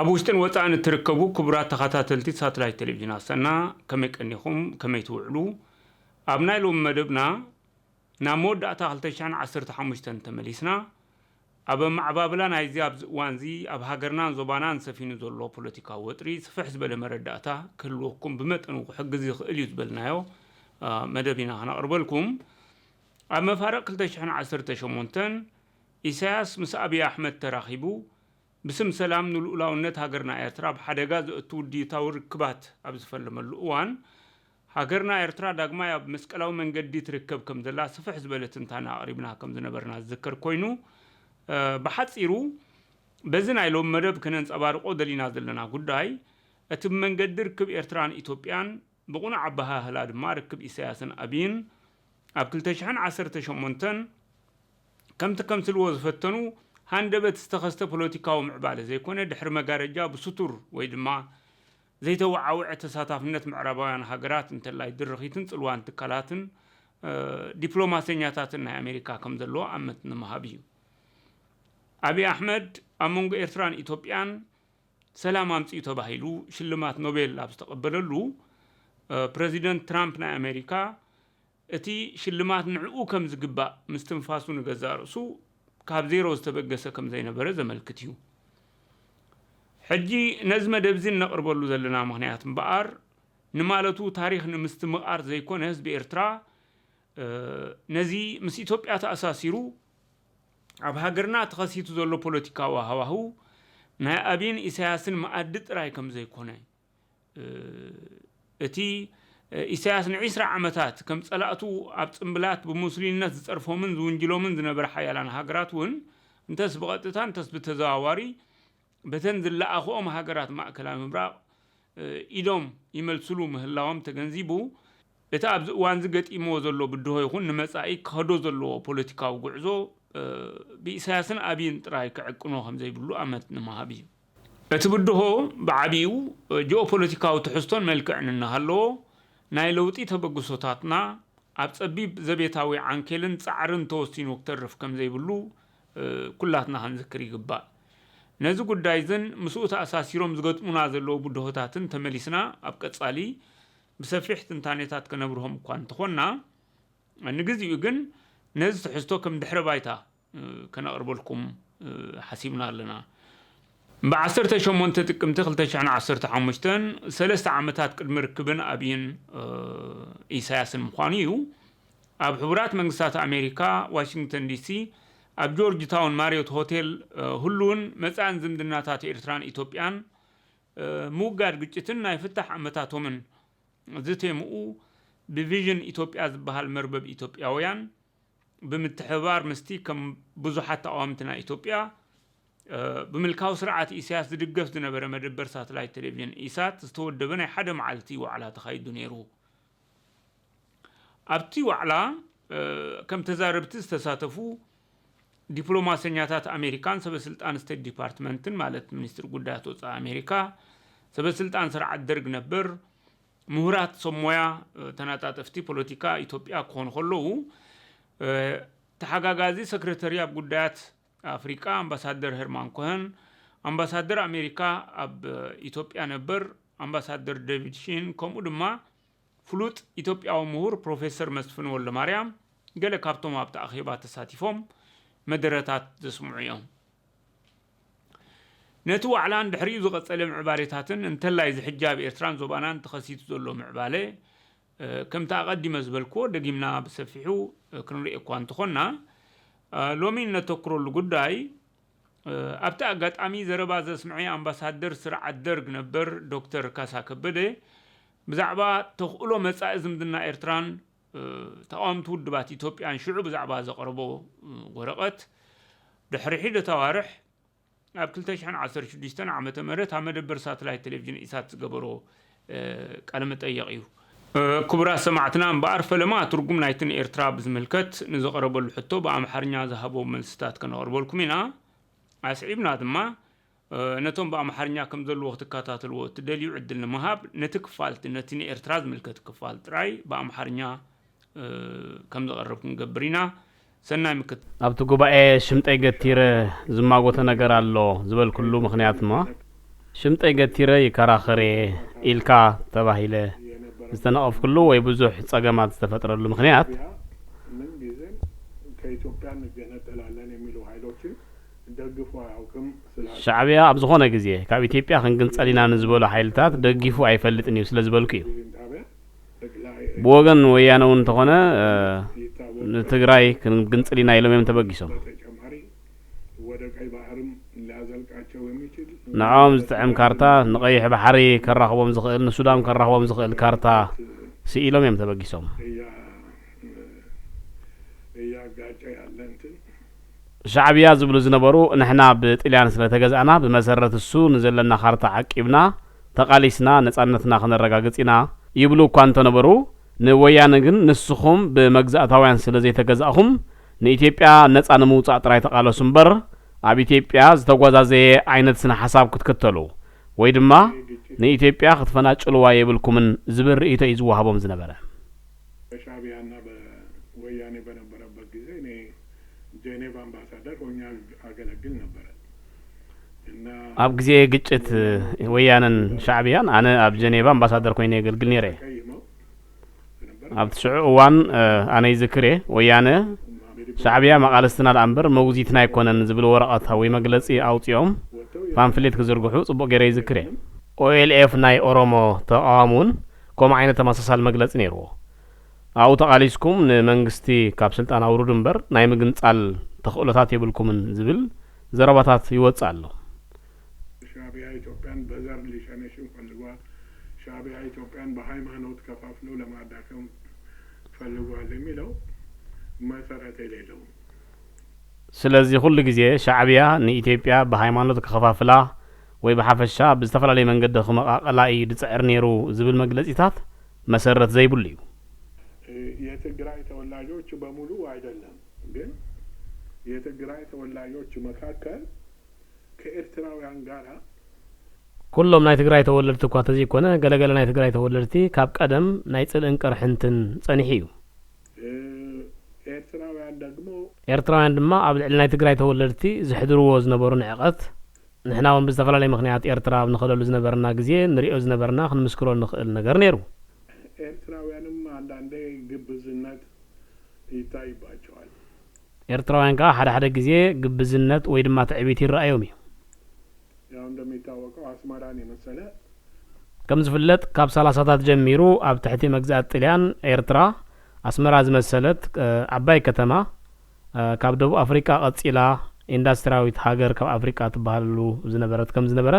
أبوشتن وطان تركبو كبرات تخاتاتلتي ساتلايت تلفزيون أسنا كما يكنيهم كما يتوعلو أبناء لهم مدبنا نامود أتاقلتشان 15 تمليسنا أبا معبابلان هايزي وانزي أب هاقرنان زبانان سفينو زولو بوليتيكا وطري سفحز بلا مرداتا كلوكم بمتنو حقزي إليوز بلنايو مدبنا هنا أربلكم أما فارق كلتشان 18 إساس مس أبي أحمد تراخيبو بسم سلام نلولاونت هاجرنا إيرترا بحدقة تودي تور كبات أبز فلم اللوان هاجرنا إيرترا دعما يا مسكلاو من جدي تركب كم دلا صفح زبالة تنتانا قريبنا كم زنا برنا ذكر كوينو بحث إيرو بزن عيلهم مرب كننس أبار قدري نازل لنا قداي أتم من جد ركب إيرتران إثيوبيان بقونا عبها هلاد ما ركب إساسا أبين أبكلتشحن 10 كم تكمل وظفتنو هندبت استخدت بوليتيكا ومعبالة زي كونه دحر مجارجة بسطور ويدما زي توعو اعتصاصات معربيان هاجرات انت لا يدر رخيتن صلوان تكالاتن دبلوماسياتنا أمريكا كم دلو أمتنا مهابيو أبي أحمد أمونغ إيرتران إثيوبيان سلام أمس يتباهيلو شلمات نوبل لابس تقبللو بريزيدنت ترامب نا أمريكا اتي شلمات نعقو كم زقبا مستنفاسو نغزارسو كاب زيرو استبقسه كم زي نبره زملكتيو حجي نزمه دبزين نقربلو زلنا مغنيات مبار نمالتو تاريخ نمستمقار زي كون حزب إيرترا نزي مس إثيوبيا تأساسيرو اب هاجرنا تخسيتو زلو بوليتيكا وهواهو نا أبين إسياسن مقدد راي كم زي كونه اتي إسياس نعيسر عمتات كم صلاتو أبصمبلات بمسلمينات تصرفوا من زونجلو من زنبر حيالان هاجرات ون انتس بقطتان انتس بتزاواري بتنزل لأخوهم هاجرات مع كلام مبراق إيدوم يملسلو مهلاهم تجنزيبو لتابز وانزقت إيمو زلو بدو يكون نمسائي كهدو زلو بوليتيكا وقعزو بإسياسن أبين تراي كعقنوهم زي بلو أمت نمهابي اتبدو بعبيو جو بوليتيكا وتحستون ملكعن النهالو ناي لوطي تبغسوتاتنا ابصبيب زبيتاوي عنكلن صعرن توسين وكترف كم زي بلو كلاتنا هنذكر يغبا نزو غدايزن مسؤوت اساسيروم زغطمونا زلو بدهوتاتن تمليسنا ابقصالي بسفيح تنتانيتات كنبرهم كون تخونا انغزيو گن نز تحستو كم دحر بايتا كنقربلكم حسيبنا لنا بعصرت شمونت تقمت 2015 3 عامات قدم ركبن ابين إساياس مخانيو اب حبرات منغسات امريكا واشنطن دي سي اب جورج تاون ماريوت هوتيل هلون مصان زمدناتات إيرتران إثيوبيان موغاد ግጭትና يفتح عاماتهم زتيمو بفيجن إثيوبيا زبحال مربب إثيوبياويان بمتحبار مستي كم بزحات قوامتنا إثيوبيا بملكاو سرعات إساس دقف دنبر مدبر ساتلايت تلفزيون إسات استودبنا حدا معلتي وعلى تخيد نيرو أبتي وعلى كم تزاربت استساتفو دبلوماسيات أمريكان سبسلطان ستيت ديبارتمنتن مالت منستر قدات وصا أمريكا سبسلطان سرعات درج نبر مهرات سمويا تناتاتفتي بوليتيكا إثيوبيا كون خلو تحقاقازي سكرتاريا بقدات أفريقيا أمباسادر هرمان كوهن أمباسادر أمريكا أب إثيوبيا نبر أمباسادر ديفيد شين كم ودما فلوت إثيوبيا ومهور بروفيسور مسفن ولا مريم قال كابتوم أبتا أخيبات ساتيفهم مدرتات تسمعيهم نتو أعلان بحري زغط سلم عبارتاتن انتلا إذا حجاب إيرتران زبانان تخسيت زولو معبالي كم تقدم زبالكو دقيمنا بسفحو كنو رئيكوان تخونا لومين نتوكرو لقداي أبتا قد أمي زرباز اسمعي أمباسادر سرع الدرق نبر دكتور كاسا كبده بزعبا تخقلو مسائزم دنا إيرتران تقام تودبات إثيوبيان شعب بزعبا زقربو ورقت دحرحيدة توارح أبكلتشحن 10 عامة مرت همدبر ساتلايت تلفزيون إسات قبرو كلمة أيقيو كبرى سمعتنا بعرف لما ترجم نايتن إيرترا بزملكت نزقرب الحتو بأمحرنيا ذهبوا من الستات كانوا أربولكم هنا أسعيبنا دما نتوم بأمحرنيا كم ذل وقت كاتات الوقت دليل عدلنا مهاب نتكفالت نتني إيرترا زملكت كفالت راي بأمحرنيا كم زقربكم قبرينا سنة مكت أبتو قبائي شمت أي قتير زماغوتا نقر اللو زبال كلو مخنيات ما ሽምጠይ ገቲረ ይከራኸሬ ኢልካ ተባሂለ ዝተነቀፍ ኩሉ ወይ ብዙሕ ጸገማት ዝተፈጠረሉ ምክንያት ምን ጊዜም ከኢትዮጵያ እንገነጠላለን የሚሉ ኃይሎችን ደግፉ አያውቅም ስላለ ሻዕቢያ ኣብ ዝኾነ ግዜ ካብ ኢትዮጵያ ክንግንጸል ኢና ንዝበሉ ኃይልታት ደጊፉ ኣይፈልጥን እዩ ስለዝበልኩ እዩ ብወገን ወያነ እውን እንተኾነ ንትግራይ ክንግንጽል ኢና ኢሎም እዮም ተበጊሶም በተጨማሪ ወደ ቀይ ባህርም ሊያዘልቃቸው የሚችል ንዖም ዝጥዕም ካርታ ንቀይሕ ባሕሪ ከራኽቦም ዝኽእል ንሱዳን ከራኽቦም ዝኽእል ካርታ ስኢሎም እዮም ተበጊሶም እያጋጨ ያለ እንትን ሻዕቢያ ዝብሉ ዝነበሩ ንሕና ብጥልያን ስለተገዛእና ብመሰረት እሱ ንዘለና ካርታ ዓቂብና ተቃሊስና ነጻነትና ክነረጋግጽ ኢና ይብሉ እኳ እንተነበሩ ንወያነ ግን ንስኹም ብመግዛእታውያን ስለዘይተገዛእኹም ንኢትዮጵያ ነጻ ንምውጻእ ጥራይ ተቃለሱ እምበር ኣብ ኢትዮጵያ ዝተጓዛዘየ ዓይነት ስነ ሓሳብ ክትክተሉ ወይ ድማ ንኢትዮጵያ ክትፈናጭልዋ የብልኩምን ዝብል ርእይቶ እዩ ዝወሃቦም ዝነበረ በሻዕቢያና በወያኔ በነበረበት ጊዜ እኔ ጄኔቫ አምባሳደር ሆኜ አገለግል ነበረ እና ኣብ ግዜ ግጭት ወያነን ሻዕቢያን ኣነ ኣብ ጄኔቫ አምባሳደር ኮይነ የገልግል ነይረ ኣብ ትሽዑ እዋን ኣነ ይዝክር ወያነ ሻዕቢያ መቃለስትና ኣምበር መውዚትና ኣይኮነን ዝብል ወረቐት ወይ መግለጺ ኣውፅኦም ፓምፍሌት ክዝርግሑ ጽቡቕ ገይረ ይዝክር ኦኤልኤፍ ናይ ኦሮሞ ተቃዋሙን ከምኡ ዓይነት ተመሳሳሊ መግለጺ ነይርዎ ኣብኡ ተቃሊስኩም ንመንግስቲ ካብ ስልጣን ኣውሩድ እምበር ናይ ምግንጻል ተኽእሎታት የብልኩምን ዝብል ዘረባታት ይወጽእ ኣሎ ሻዕቢያ ኢትዮጵያን በዘር ሊሸነሽን ፈልጓል ሻዕቢያ ኢትዮጵያን በሃይማኖት ከፋፍለው ለማዳከም ፈልጓል የሚለው መሰረት የሌለው ስለዚህ ሁሉ ጊዜ ሻዕቢያ ንኢትዮጵያ በሃይማኖት ከፋፍላ ወይ በሐፈሻ ብዝተፈላለየ መንገዲ ከመቃቀላ እዩ ድጽዕር ነይሩ ዝብል መግለጺታት መሰረት ዘይብሉ እዩ የትግራይ ተወላጆች በሙሉ አይደለም ግን የትግራይ ተወላጆች መካከል ከኤርትራውያን ጋር ኩሎም ናይ ትግራይ ተወለድቲ እኳ ተዘይኮነ ገለገለ ናይ ትግራይ ተወለድቲ ካብ ቀደም ናይ ጽልእን ቅርሕንትን ጸኒሕ እዩ ኤርትራውያን ድማ ኣብ ልዕሊ ናይ ትግራይ ተወለድቲ ዝሕድርዎ ዝነበሩ ንዕቐት ንሕና እውን ብዝተፈላለየ ምክንያት ኤርትራ ንኸደሉ ዝነበርና ግዜ ንሪኦ ዝነበርና ክንምስክሮ ንኽእል ነገር ነይሩ ኤርትራውያንም አንዳንዴ ግብዝነት ይታይባቸዋል ኤርትራውያን ከዓ ሓደ ሓደ ግዜ ግብዝነት ወይ ድማ ትዕቢት ይረአዮም እዩ ያው እንደሚታወቀው አስመራን የመሰለ ከም ዝፍለጥ ካብ 30ታት ጀሚሩ ኣብ ትሕቲ መግዛእት ጣልያን ኤርትራ አስመራ ዝመሰለት ዓባይ ከተማ ካብ ደቡብ አፍሪካ ቀጺላ ኢንዱስትሪያዊት ሃገር ካብ አፍሪካ ትባሃሉ ዝነበረት ከም ዝነበረ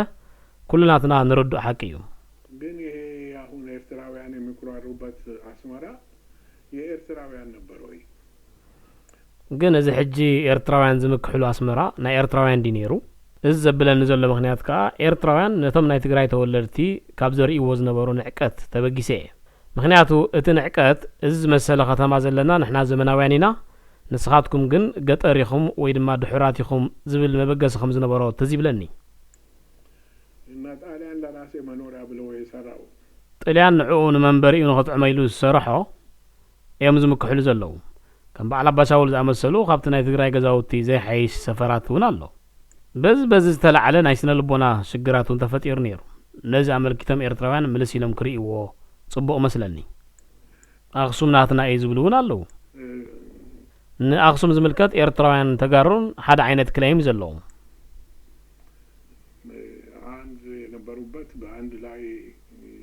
ኩልናትና ንረዱ ሐቂ እዩ ግን ይሄ አሁን ኤርትራውያን የሚኩራሩበት አስመራ የኤርትራውያን ነበር ወይ ግን እዚ ሕጂ ኤርትራውያን ዝምክሕሉ አስመራ ናይ ኤርትራውያን ዲ ነይሩ እዚ ዘብለን ዘሎ ምክንያት ከዓ ኤርትራውያን ነቶም ናይ ትግራይ ተወለድቲ ካብ ዘርእይዎ ዝነበሩ ንዕቀት ተበጊሰ ምክንያቱ እቲ ንዕቀት እዚ መሰለ ከተማ ዘለና ንሕና ዘመናውያን ኢና ንስኻትኩም ግን ገጠር ኢኹም ወይ ድማ ድሑራት ኢኹም ዝብል መበገሲ ከም ዝነበሮ ተዚብለኒ እና ጣልያን ለራሴ መኖሪያ ብለው የሰራው ጣልያን ንዕኡ ንመንበሪ እዩ ንኽጥዕመ ኢሉ ዝሰርሖ እዮም ዝምክሕሉ ዘለዉ ከም በዓል ኣባሻውል ዝኣመሰሉ ካብቲ ናይ ትግራይ ገዛውቲ ዘይሓይሽ ሰፈራት እውን ኣሎ በዚ ዝተላዕለ ናይ ስነ ልቦና ሽግራት እውን ተፈጢሩ ነይሩ ነዚ ኣመልኪቶም ኤርትራውያን ምልስ ኢሎም ክርእይዎ ጽቡቕ መስለኒ ኣክሱም ናትና እዩ ዝብሉ እውን ኣለዉ ንኣክሱም ዝምልከት ኤርትራውያን ተጋሩን ሓደ ዓይነት ክላይም ዘለዎም አንድ የነበሩበት በአንድ ላይ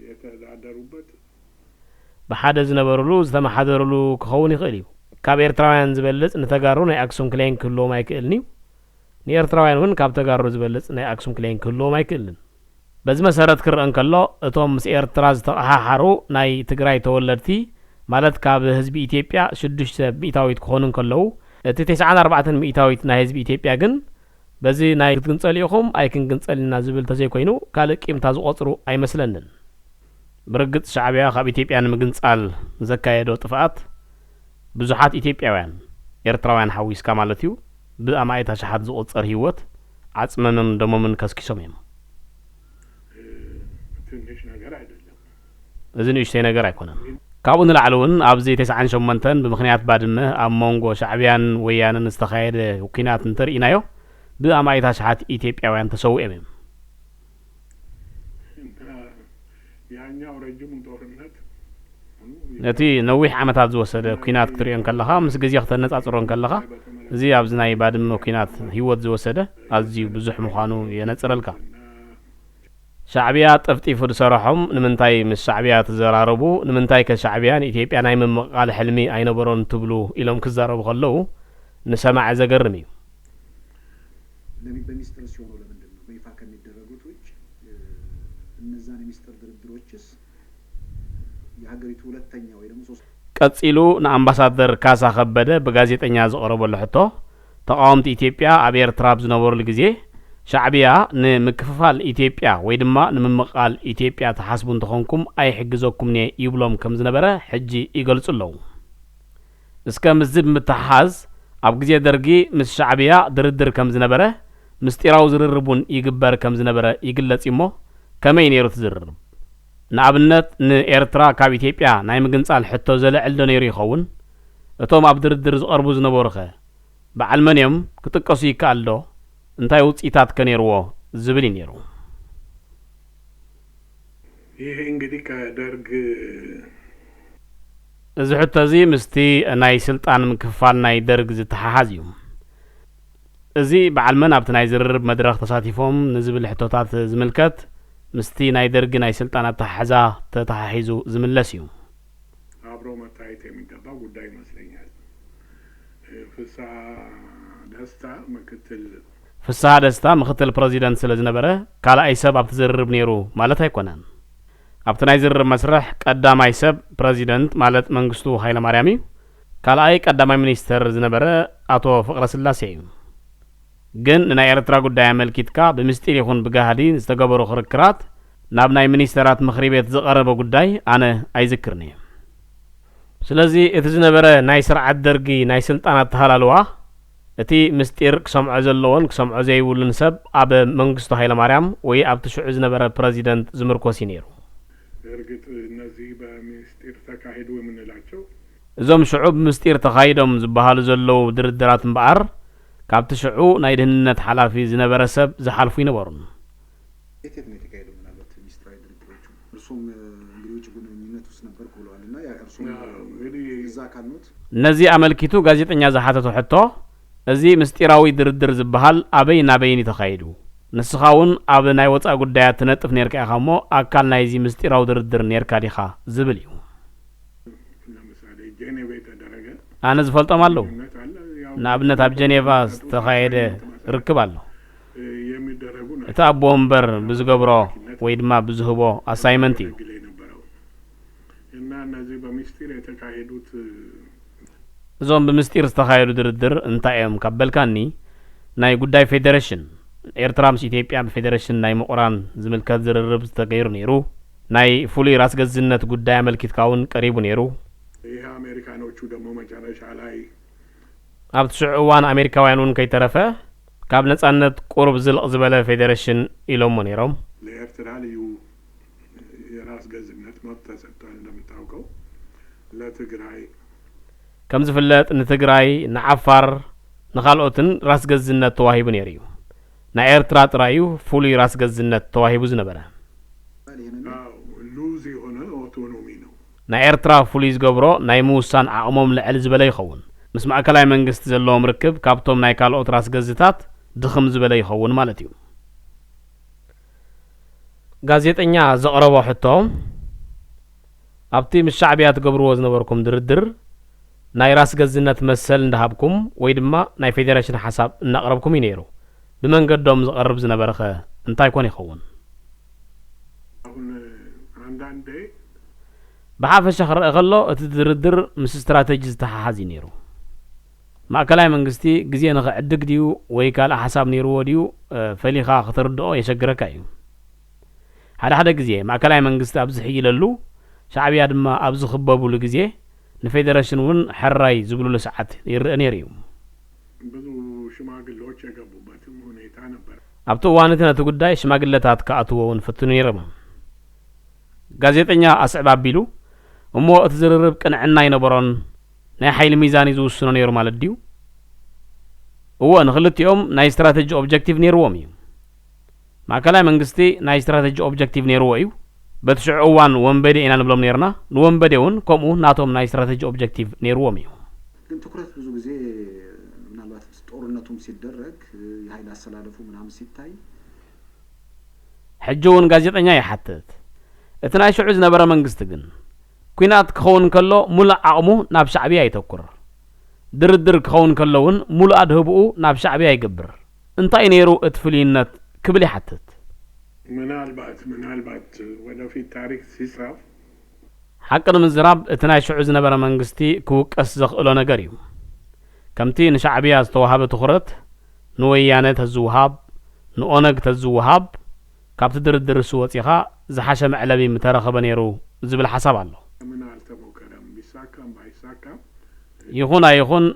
የተዳደሩበት ብሓደ ዝነበሩሉ ዝተመሓደሩሉ ክኸውን ይኽእል እዩ ካብ ኤርትራውያን ዝበልጽ ንተጋሩ ናይ ኣክሱም ክላይም ክህልዎም ኣይክእልኒ ንኤርትራውያን እውን ካብ ተጋሩ ዝበልጽ ናይ ኣክሱም ክላይም ክህልዎም ኣይክእልን በዚ መሰረት ክርአን ከሎ እቶም ምስ ኤርትራ ዝተቀሓሓሩ ናይ ትግራይ ተወለድቲ ማለት ካብ ህዝቢ ኢትዮጵያ 6 ሚእታዊት ክኾኑን ከለዉ እቲ 94 ሚእታዊት ናይ ህዝቢ ኢትዮጵያ ግን በዚ ናይ ክትግንጸል ኢኹም ኣይክንግንጸልና ዝብል ተዘይኮይኑ ካልእ ቂምታ ዝቆጽሩ ኣይመስለንን ብርግጽ ሻዕቢያ ካብ ኢትዮጵያ ንምግንጻል ዘካየዶ ጥፍኣት ብዙሓት ኢትዮጵያውያን ኤርትራውያን ሓዊስካ ማለት እዩ ብኣማእታ ሸሓት ዝቆጸር ህይወት ዓጽመምን ደሞምን ከስኪሶም እዮም ትንሽ ነገር አይደለም እዚ ንእሽተይ ነገር ኣይኮነን ካብኡ ንላዕሊ እውን ኣብዚ 98 ብምክንያት ባድመ ኣብ ሞንጎ ሻዕቢያን ወያነን ዝተኻየደ ኩናት እንተርኢናዮ ብኣማእታ ሸሓት ኢትዮጵያውያን ተሰዊኦም እዮም ያኛው ረጅሙ ጦርነት ነቲ ነዊሕ ዓመታት ዝወሰደ ኩናት ክትሪኦን ከለኻ ምስ ግዜ ክተነጻጽሮን ከለኻ እዚ ኣብዚ ናይ ባድመ ኩናት ህይወት ዝወሰደ ኣዝዩ ብዙሕ ምዃኑ የነጽረልካ ሻዕብያ ጠፍጢፉ ዝሰርሖም ንምንታይ ምስ ሻዕብያ ተዘራረቡ ንምንታይ ከሻዕብያን ኢትዮጵያ ናይ ምምቃል ሕልሚ ኣይነበሮን ትብሉ ኢሎም ክዛረቡ ከለዉ ንሰማዕ ዘገርም እዩ በሚስጥር ሲሆኑ ለምንድን ነው በይፋ ከሚደረጉት ውጭ እነዛን የሚስጥር ድርድሮችስ የሀገሪቱ ሁለተኛ ወይ ደግሞ ሶስት ቀጽሉ ንአምባሳደር ካሳ ከበደ በጋዜጠኛ ዘቀረበሉ ሕቶ ተቃውምቲ ኢትዮጵያ ኣብ ኤርትራ ዝነበሩሉ ግዜ ሻዕብያ ንምክፍፋል ኢትዮጵያ ወይ ድማ ንምምቃል ኢትዮጵያ ተሓስቡ እንትኾንኩም ኣይሕግዘኩም ይብሎም ከም ዝነበረ ሕጂ ይገልጹ ኣለዉ እስከ ምዝብ ምትሓዝ ኣብ ግዜ ደርጊ ምስ ሻዕብያ ድርድር ከም ዝነበረ ምስጢራዊ ዝርርቡን ይግበር ከም ዝነበረ ይግለጽ እሞ ከመይ ነይሩ ትዝርርብ ንኣብነት ንኤርትራ ካብ ኢትዮጵያ ናይ ምግንጻል ሕቶ ዘለዕል ዶ ነይሩ ይኸውን እቶም ኣብ ድርድር ዝቐርቡ ዝነበሩ ኸ በዓል መን እዮም ክጥቀሱ ይከኣል ዶ እንታይ ውጽኢታት ከነይርዎ ዝብል ነይሩ ይሄ እንግዲህ ከደርግ እዚ ሕቶ እዚ ምስቲ ናይ ስልጣን ምክፍፋል ናይ ደርግ ዝተሓሓዝ እዩ እዚ በዓል መን ኣብቲ ናይ ዝርርብ መድረኽ ተሳቲፎም ንዝብል ሕቶታት ዝምልከት ምስቲ ናይ ደርግ ናይ ስልጣን ኣተሓሓዛ ተተሓሒዙ ዝምለስ እዩ አብሮ መታየት የሚገባው ጉዳይ ይመስለኛል ፍስሐ ደስታ ምክትል ፕሬዚደንት ስለ ዝነበረ ካልኣይ ሰብ ኣብቲ ዝርርብ ነይሩ ማለት ኣይኮነን ኣብቲ ናይ ዝርርብ መስርሕ ቀዳማይ ሰብ ፕሬዚደንት ማለት መንግስቱ ሃይለማርያም እዩ ካልኣይ ቀዳማይ ሚኒስተር ዝነበረ አቶ ፍቅረ ስላሴ እዩ ግን ናይ ኤርትራ ጉዳይ አመልኪትካ ብምስጢር ይኹን ብጋሃዲ ዝተገበሩ ክርክራት ናብ ናይ ሚኒስተራት ምክሪ ቤት ዝቐረበ ጉዳይ ኣነ ኣይዝክርኒ ስለዚ እቲ ዝነበረ ናይ ስርዓት ደርጊ ናይ ስልጣናት ተሃላልዋ እቲ ምስጢር ክሰምዖ ዘለዎን ክሰምዖ ዘይብሉን ሰብ ኣብ መንግስቱ ሃይለማርያም ወይ ኣብ ትሽዑ ዝነበረ ፕሬዚደንት ዝምርኮስ ነይሩ እርግጥ እነዚህ በምስጢር ተካሂዱ የምንላቸው እዞም ሽዑብ ምስጢር ተካሂዶም ዝበሃሉ ዘለዉ ድርድራት እምበኣር ካብ ትሽዑ ናይ ድህንነት ሓላፊ ዝነበረ ሰብ ዝሓልፉ ይነበሩ የት ነው የተካሄደው ምናልባት ሚስጥራዊ ድርድሮቹ እርሱም እንግዲህ ውጭ ግንኙነት ውስጥ ነበር ብለዋልና ያ እርሱም እዛ ካልኑት እነዚህ አመልኪቱ ጋዜጠኛ ዝሓተቱ ሕቶ እዚ ምስጢራዊ ድርድር ዝበሃል ኣበይ ናበይን ተካሂዱ ንስኻውን ኣብ ናይ ወፃእ ጉዳያት ትነጥፍ ነርካ ኢኻ እሞ ኣካል ናይዚ ምስጢራዊ ድርድር ነርካ ዲኻ ዝብል እዩ ኣነ ዝፈልጦም ኣለዉ ንኣብነት ኣብ ጀኔቫ ዝተኻየደ ርክብ ኣሎ እቲ ኣቦ ወንበር ብዝገብሮ ወይ ድማ ብዝህቦ ኣሳይመንት እዩ እና እነዚህ በምስጢር የተካሄዱት እዞም ብምስጢር ዝተካየዱ ድርድር እንታይ እዮም ካበልካኒ ናይ ጉዳይ ፌዴሬሽን ኤርትራ ምስ ኢትዮጵያ በፌዴሬሽን ናይ ምቁራን ዝምልከት ዝርርብ ዝተገይሩ ነይሩ ናይ ፍሉይ ራስ ገዝነት ጉዳይ አመልኪትካውን ቀሪቡ ነይሩ ይህ አሜሪካኖቹ ደግሞ መጨረሻ ላይ ኣብ ትሽዑ እዋን አሜሪካውያኑን ከይተረፈ ካብ ነጻነት ቁርብ ዝልቕ ዝበለ ፌዴሬሽን ኢሎሞ ነይሮም ለኤርትራ ልዩ የራስ ገዝነት መብት ተሰጥቷል እንደምታውቀው ለትግራይ ከም ዝፍለጥ ንትግራይ ንዓፋር ንኻልኦትን ራስ ገዝነት ተዋሂቡ ነይሩ እዩ ናይ ኤርትራ ጥራዩ ፍሉይ ራስ ገዝነት ተዋሂቡ ዝነበረ ሉዝ የሆነ ኦቶኖሚ ነው ናይ ኤርትራ ፍሉይ ዝገብሮ ናይ ምውሳን ዓቕሞም ልዕል ዝበለ ይኸውን ምስ ማእከላይ መንግስቲ ዘለዎም ርክብ ካብቶም ናይ ካልኦት ራስ ገዝታት ድኽም ዝበለ ይኸውን ማለት እዩ ጋዜጠኛ ዘቕረቦ ሕቶ ኣብቲ ምስ ሻዕብያ ትገብርዎ ዝነበርኩም ድርድር ናይ ራስ ገዝነት መሰል እንዳሃብኩም ወይ ድማ ናይ ፌዴሬሽን ሓሳብ እናቕረብኩም እዩ ነይሩ ብመንገዶም ዝቐርብ ዝነበረ ኸ እንታይ ኮን ይኸውን አሁን አንዳንዴ ብሓፈሻ ክረአ ከሎ እቲ ድርድር ምስ ስትራቴጂ ዝተሓሓዝ እዩ ነይሩ ማእከላይ መንግስቲ ግዜ ንኽዕድግ ድዩ ወይ ካልእ ሓሳብ ነይርዎ ድዩ ፈሊኻ ክትርድኦ የሸግረካ እዩ ሓደ ሓደ ግዜ ማእከላይ መንግስቲ ኣብ ዝሕይለሉ ሻዕብያ ድማ ኣብ ዝኽበብሉ ግዜ ንፌዴሬሽን እውን ሕራይ ዝብሉሉ ሰዓት ይርአ ነይሩ እዩ ብዙ ሽማግሌዎች የገቡበትም ሁኔታ ነበር ኣብቲ እዋን እቲ ነቲ ጉዳይ ሽማግለታት ከኣትዎ እውን ፍትኑ ነይሮም ጋዜጠኛ ኣስዕብ ኣቢሉ እሞ እቲ ዝርርብ ቅንዕና ይነበሮን ናይ ሓይሊ ሚዛን ዝውስኖ ነይሩ ማለት ድዩ እዎ ንክልቲኦም ናይ ስትራቴጂ ኦብጀክቲቭ ነይርዎም እዩ ማዕከላዊ መንግስቲ ናይ ስትራቴጂ ኦብጀክቲቭ ነይርዎ እዩ በትሽዑ እዋን ወንበዴ ኢና ንብሎም ነርና ንወንበዴ እውን ከምኡ ናቶም ናይ ስትራቴጂ ኦብጀክቲቭ ነይርዎም እዩ ግን ትኩረት ብዙ ጊዜ ምናልባት ጦርነቱም ሲደረግ የኃይል አሰላለፉ ምናምን ሲታይ ሕጂውን ጋዜጠኛ ይሓትት እቲ ናይ ሽዑ ዝነበረ መንግስቲ ግን ኩናት ክኸውን ከሎ ሙሉእ ዓቕሙ ናብ ሻዕቢያ ይተኩር ድርድር ክኸውን ከሎውን ሙሉእ ኣድህብኡ ናብ ሻዕቢያ ይገብር እንታይ ነይሩ እቲ ፍልይነት ክብል ይሓትት ምናልባት ወደፊት ታሪክ ሲጻፍ ሓቂ ንምዝራብ እቲ ናይ ሽዑ ዝነበረ መንግስቲ ክውቀስ ዘኽእሎ ነገር እዩ ከምቲ ንሻዕቢያ ዝተዋሃበ ትኹረት ንወያነ ተዝውሃብ ንኦነግ ተዝውሃብ ካብቲ ድርድር እሱ ወፂኻ ዝሓሸ መዕለቢ ምተረኸበ ነይሩ ዝብል ሓሳብ ኣሎ ይኹን ኣይኹን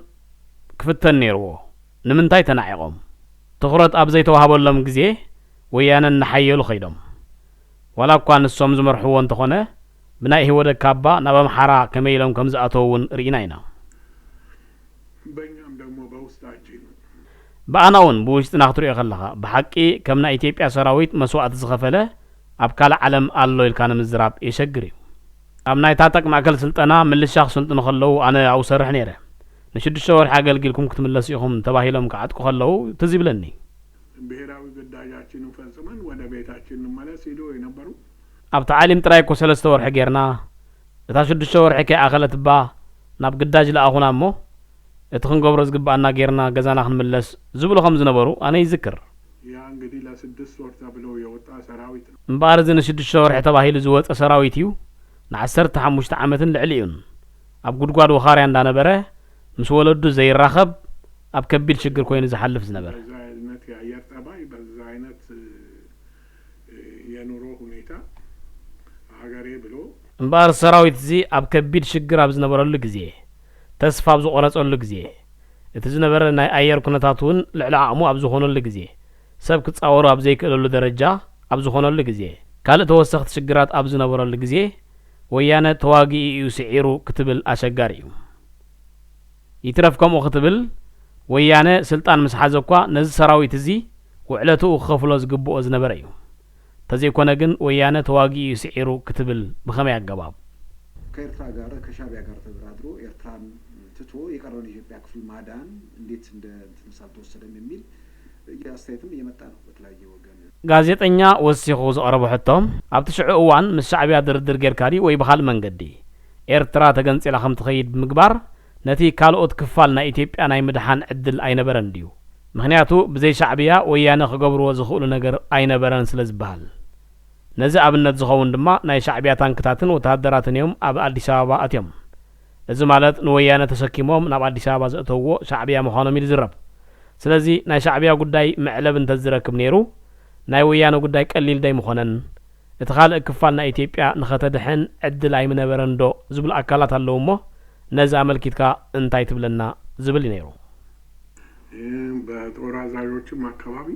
ክፍተን ነይርዎ ንምንታይ ተናዒቖም ትኹረት ኣብ ዘይተዋሃበሎም ግዜ ወያነ እናሓየሉ ኸይዶም ዋላ እኳ ንሶም ዝመርሕዎ እንተኾነ ብናይ ህወደ ካባ ናብ ኣምሓራ ከመይ ኢሎም ከም ዝኣተውን ርኢና ኢና በእኛም ደግሞ በውስጣችን በኣና እውን ብውሽጥና ክትሪኦ ከለኻ ብሓቂ ከም ናይ ኢትዮጵያ ሰራዊት መስዋዕቲ ዝኸፈለ ኣብ ካልእ ዓለም ኣሎ ኢልካ ንምዝራብ የሸግር እዩ ኣብ ናይ ታጠቅ ማእከል ስልጠና ምልሻ ክስልጥኑ ከለዉ ኣነ ኣብኡ ሰርሕ ነይረ ንሽዱሽተ ወርሒ ኣገልጊልኩም ክትምለሱ ኢኹም ተባሂሎም ክዓጥቁ ከለዉ ትዝ ይብለኒ ብሔራዊ ግዳጃችንን ፈጽመን ወደ ቤታችን እንመለስ ኢሉ የነበሩ ኣብ ተዓሊም ጥራይ እኮ 3 ወርሒ ጌርና እታ 6 ወርሒ ከይኣኸለት ባ ናብ ግዳጅ ለኣኹና እሞ እቲ ክንገብሮ ዝግባአና ጌርና ገዛና ክንምለስ ዝብሉ ከም ዝነበሩ ኣነ ይዝክር ያ እንግዲህ ለ6 ወር ተብሎ የወጣ ሰራዊት ነው እምበኣር እዚ ን6 ወርሒ ተባሂሉ ዝወፀ ሰራዊት እዩ ን15 ዓመትን ልዕሊ እዩን ኣብ ጉድጓድ ወኻርያ እንዳነበረ ምስ ወለዱ ዘይራኸብ ኣብ ከቢድ ሽግር ኮይኑ ዝሓልፍ ዝነበረ የአየር ጠባይ በዛ አይነት የኑሮ ሁኔታ ሀገሬ ብሎ እምበኣር ሰራዊት እዚ ኣብ ከቢድ ሽግር ኣብ ዝነበረሉ ግዜ ተስፋ ኣብ ዝቆረፀሉ ግዜ እቲ ዝነበረ ናይ ኣየር ኩነታት እውን ልዕሊ ዓቕሙ ኣብ ዝኾነሉ ግዜ ሰብ ክፃወሩ ኣብ ዘይክእለሉ ደረጃ ኣብ ዝኾነሉ ግዜ ካልእ ተወሰኽቲ ሽግራት ኣብ ዝነበረሉ ግዜ ወያነ ተዋጊኡ እዩ ስዒሩ ክትብል ኣሸጋሪ እዩ ይትረፍ ከምኡ ክትብል ወያነ ስልጣን ምስ ሓዘ እኳ ነዚ ሰራዊት እዚ ውዕለቱ ክኸፍሎ ዝግብኦ ዝነበረ እዩ ተዘይኮነ ግን ወያነ ተዋጊኡ እዩ ስዒሩ ክትብል ብኸመይ ኣገባብ ከኤርትራ ጋር ከሻዕቢያ ጋር ተደራድሮ ኤርትራን ትቶ የቀረውን የኢትዮጵያ ክፍል ማዳን እንዴት እንደ ምሳል ተወሰደም የሚል አስተያየትም እየመጣ ነው በተለያየ ወገን ጋዜጠኛ ወሲኹ ዘቀረበ ሕቶም ኣብቲ ሽዑ እዋን ምስ ሻዕቢያ ድርድር ጌርካዲ ወይ ብኻልእ መንገዲ ኤርትራ ተገንፂላ ከም ትኸይድ ብምግባር ነቲ ካልኦት ክፋል ናይ ኢትዮጵያ ናይ ምድሓን ዕድል ኣይነበረን ድዩ ምክንያቱ ብዘይ ሻዕቢያ ወያነ ክገብርዎ ዝኽእሉ ነገር ኣይነበረን ስለ ዝበሃል ነዚ ኣብነት ዝኸውን ድማ ናይ ሻዕቢያ ታንክታትን ወታደራትን እዮም ኣብ ኣዲስ አበባ ኣትዮም እዚ ማለት ንወያነ ተሰኪሞም ናብ ኣዲስ አበባ ዘእተውዎ ሻዕቢያ ምዃኖም ይዝረብ ስለዚ ናይ ሻዕቢያ ጉዳይ መዕለብ እንተዝረክብ ነይሩ ናይ ወያነ ጉዳይ ቀሊል ዳይ ምኾነን እቲ ካልእ ክፋል ናይ ኢትዮጵያ ንኸተድሕን ዕድል ኣይምነበረን ዶ ዝብል ኣካላት ኣለዉ እሞ ነዚ ኣመልኪትካ እንታይ ትብለና ዝብል ነይሩ በጦር አዛዦችም አካባቢ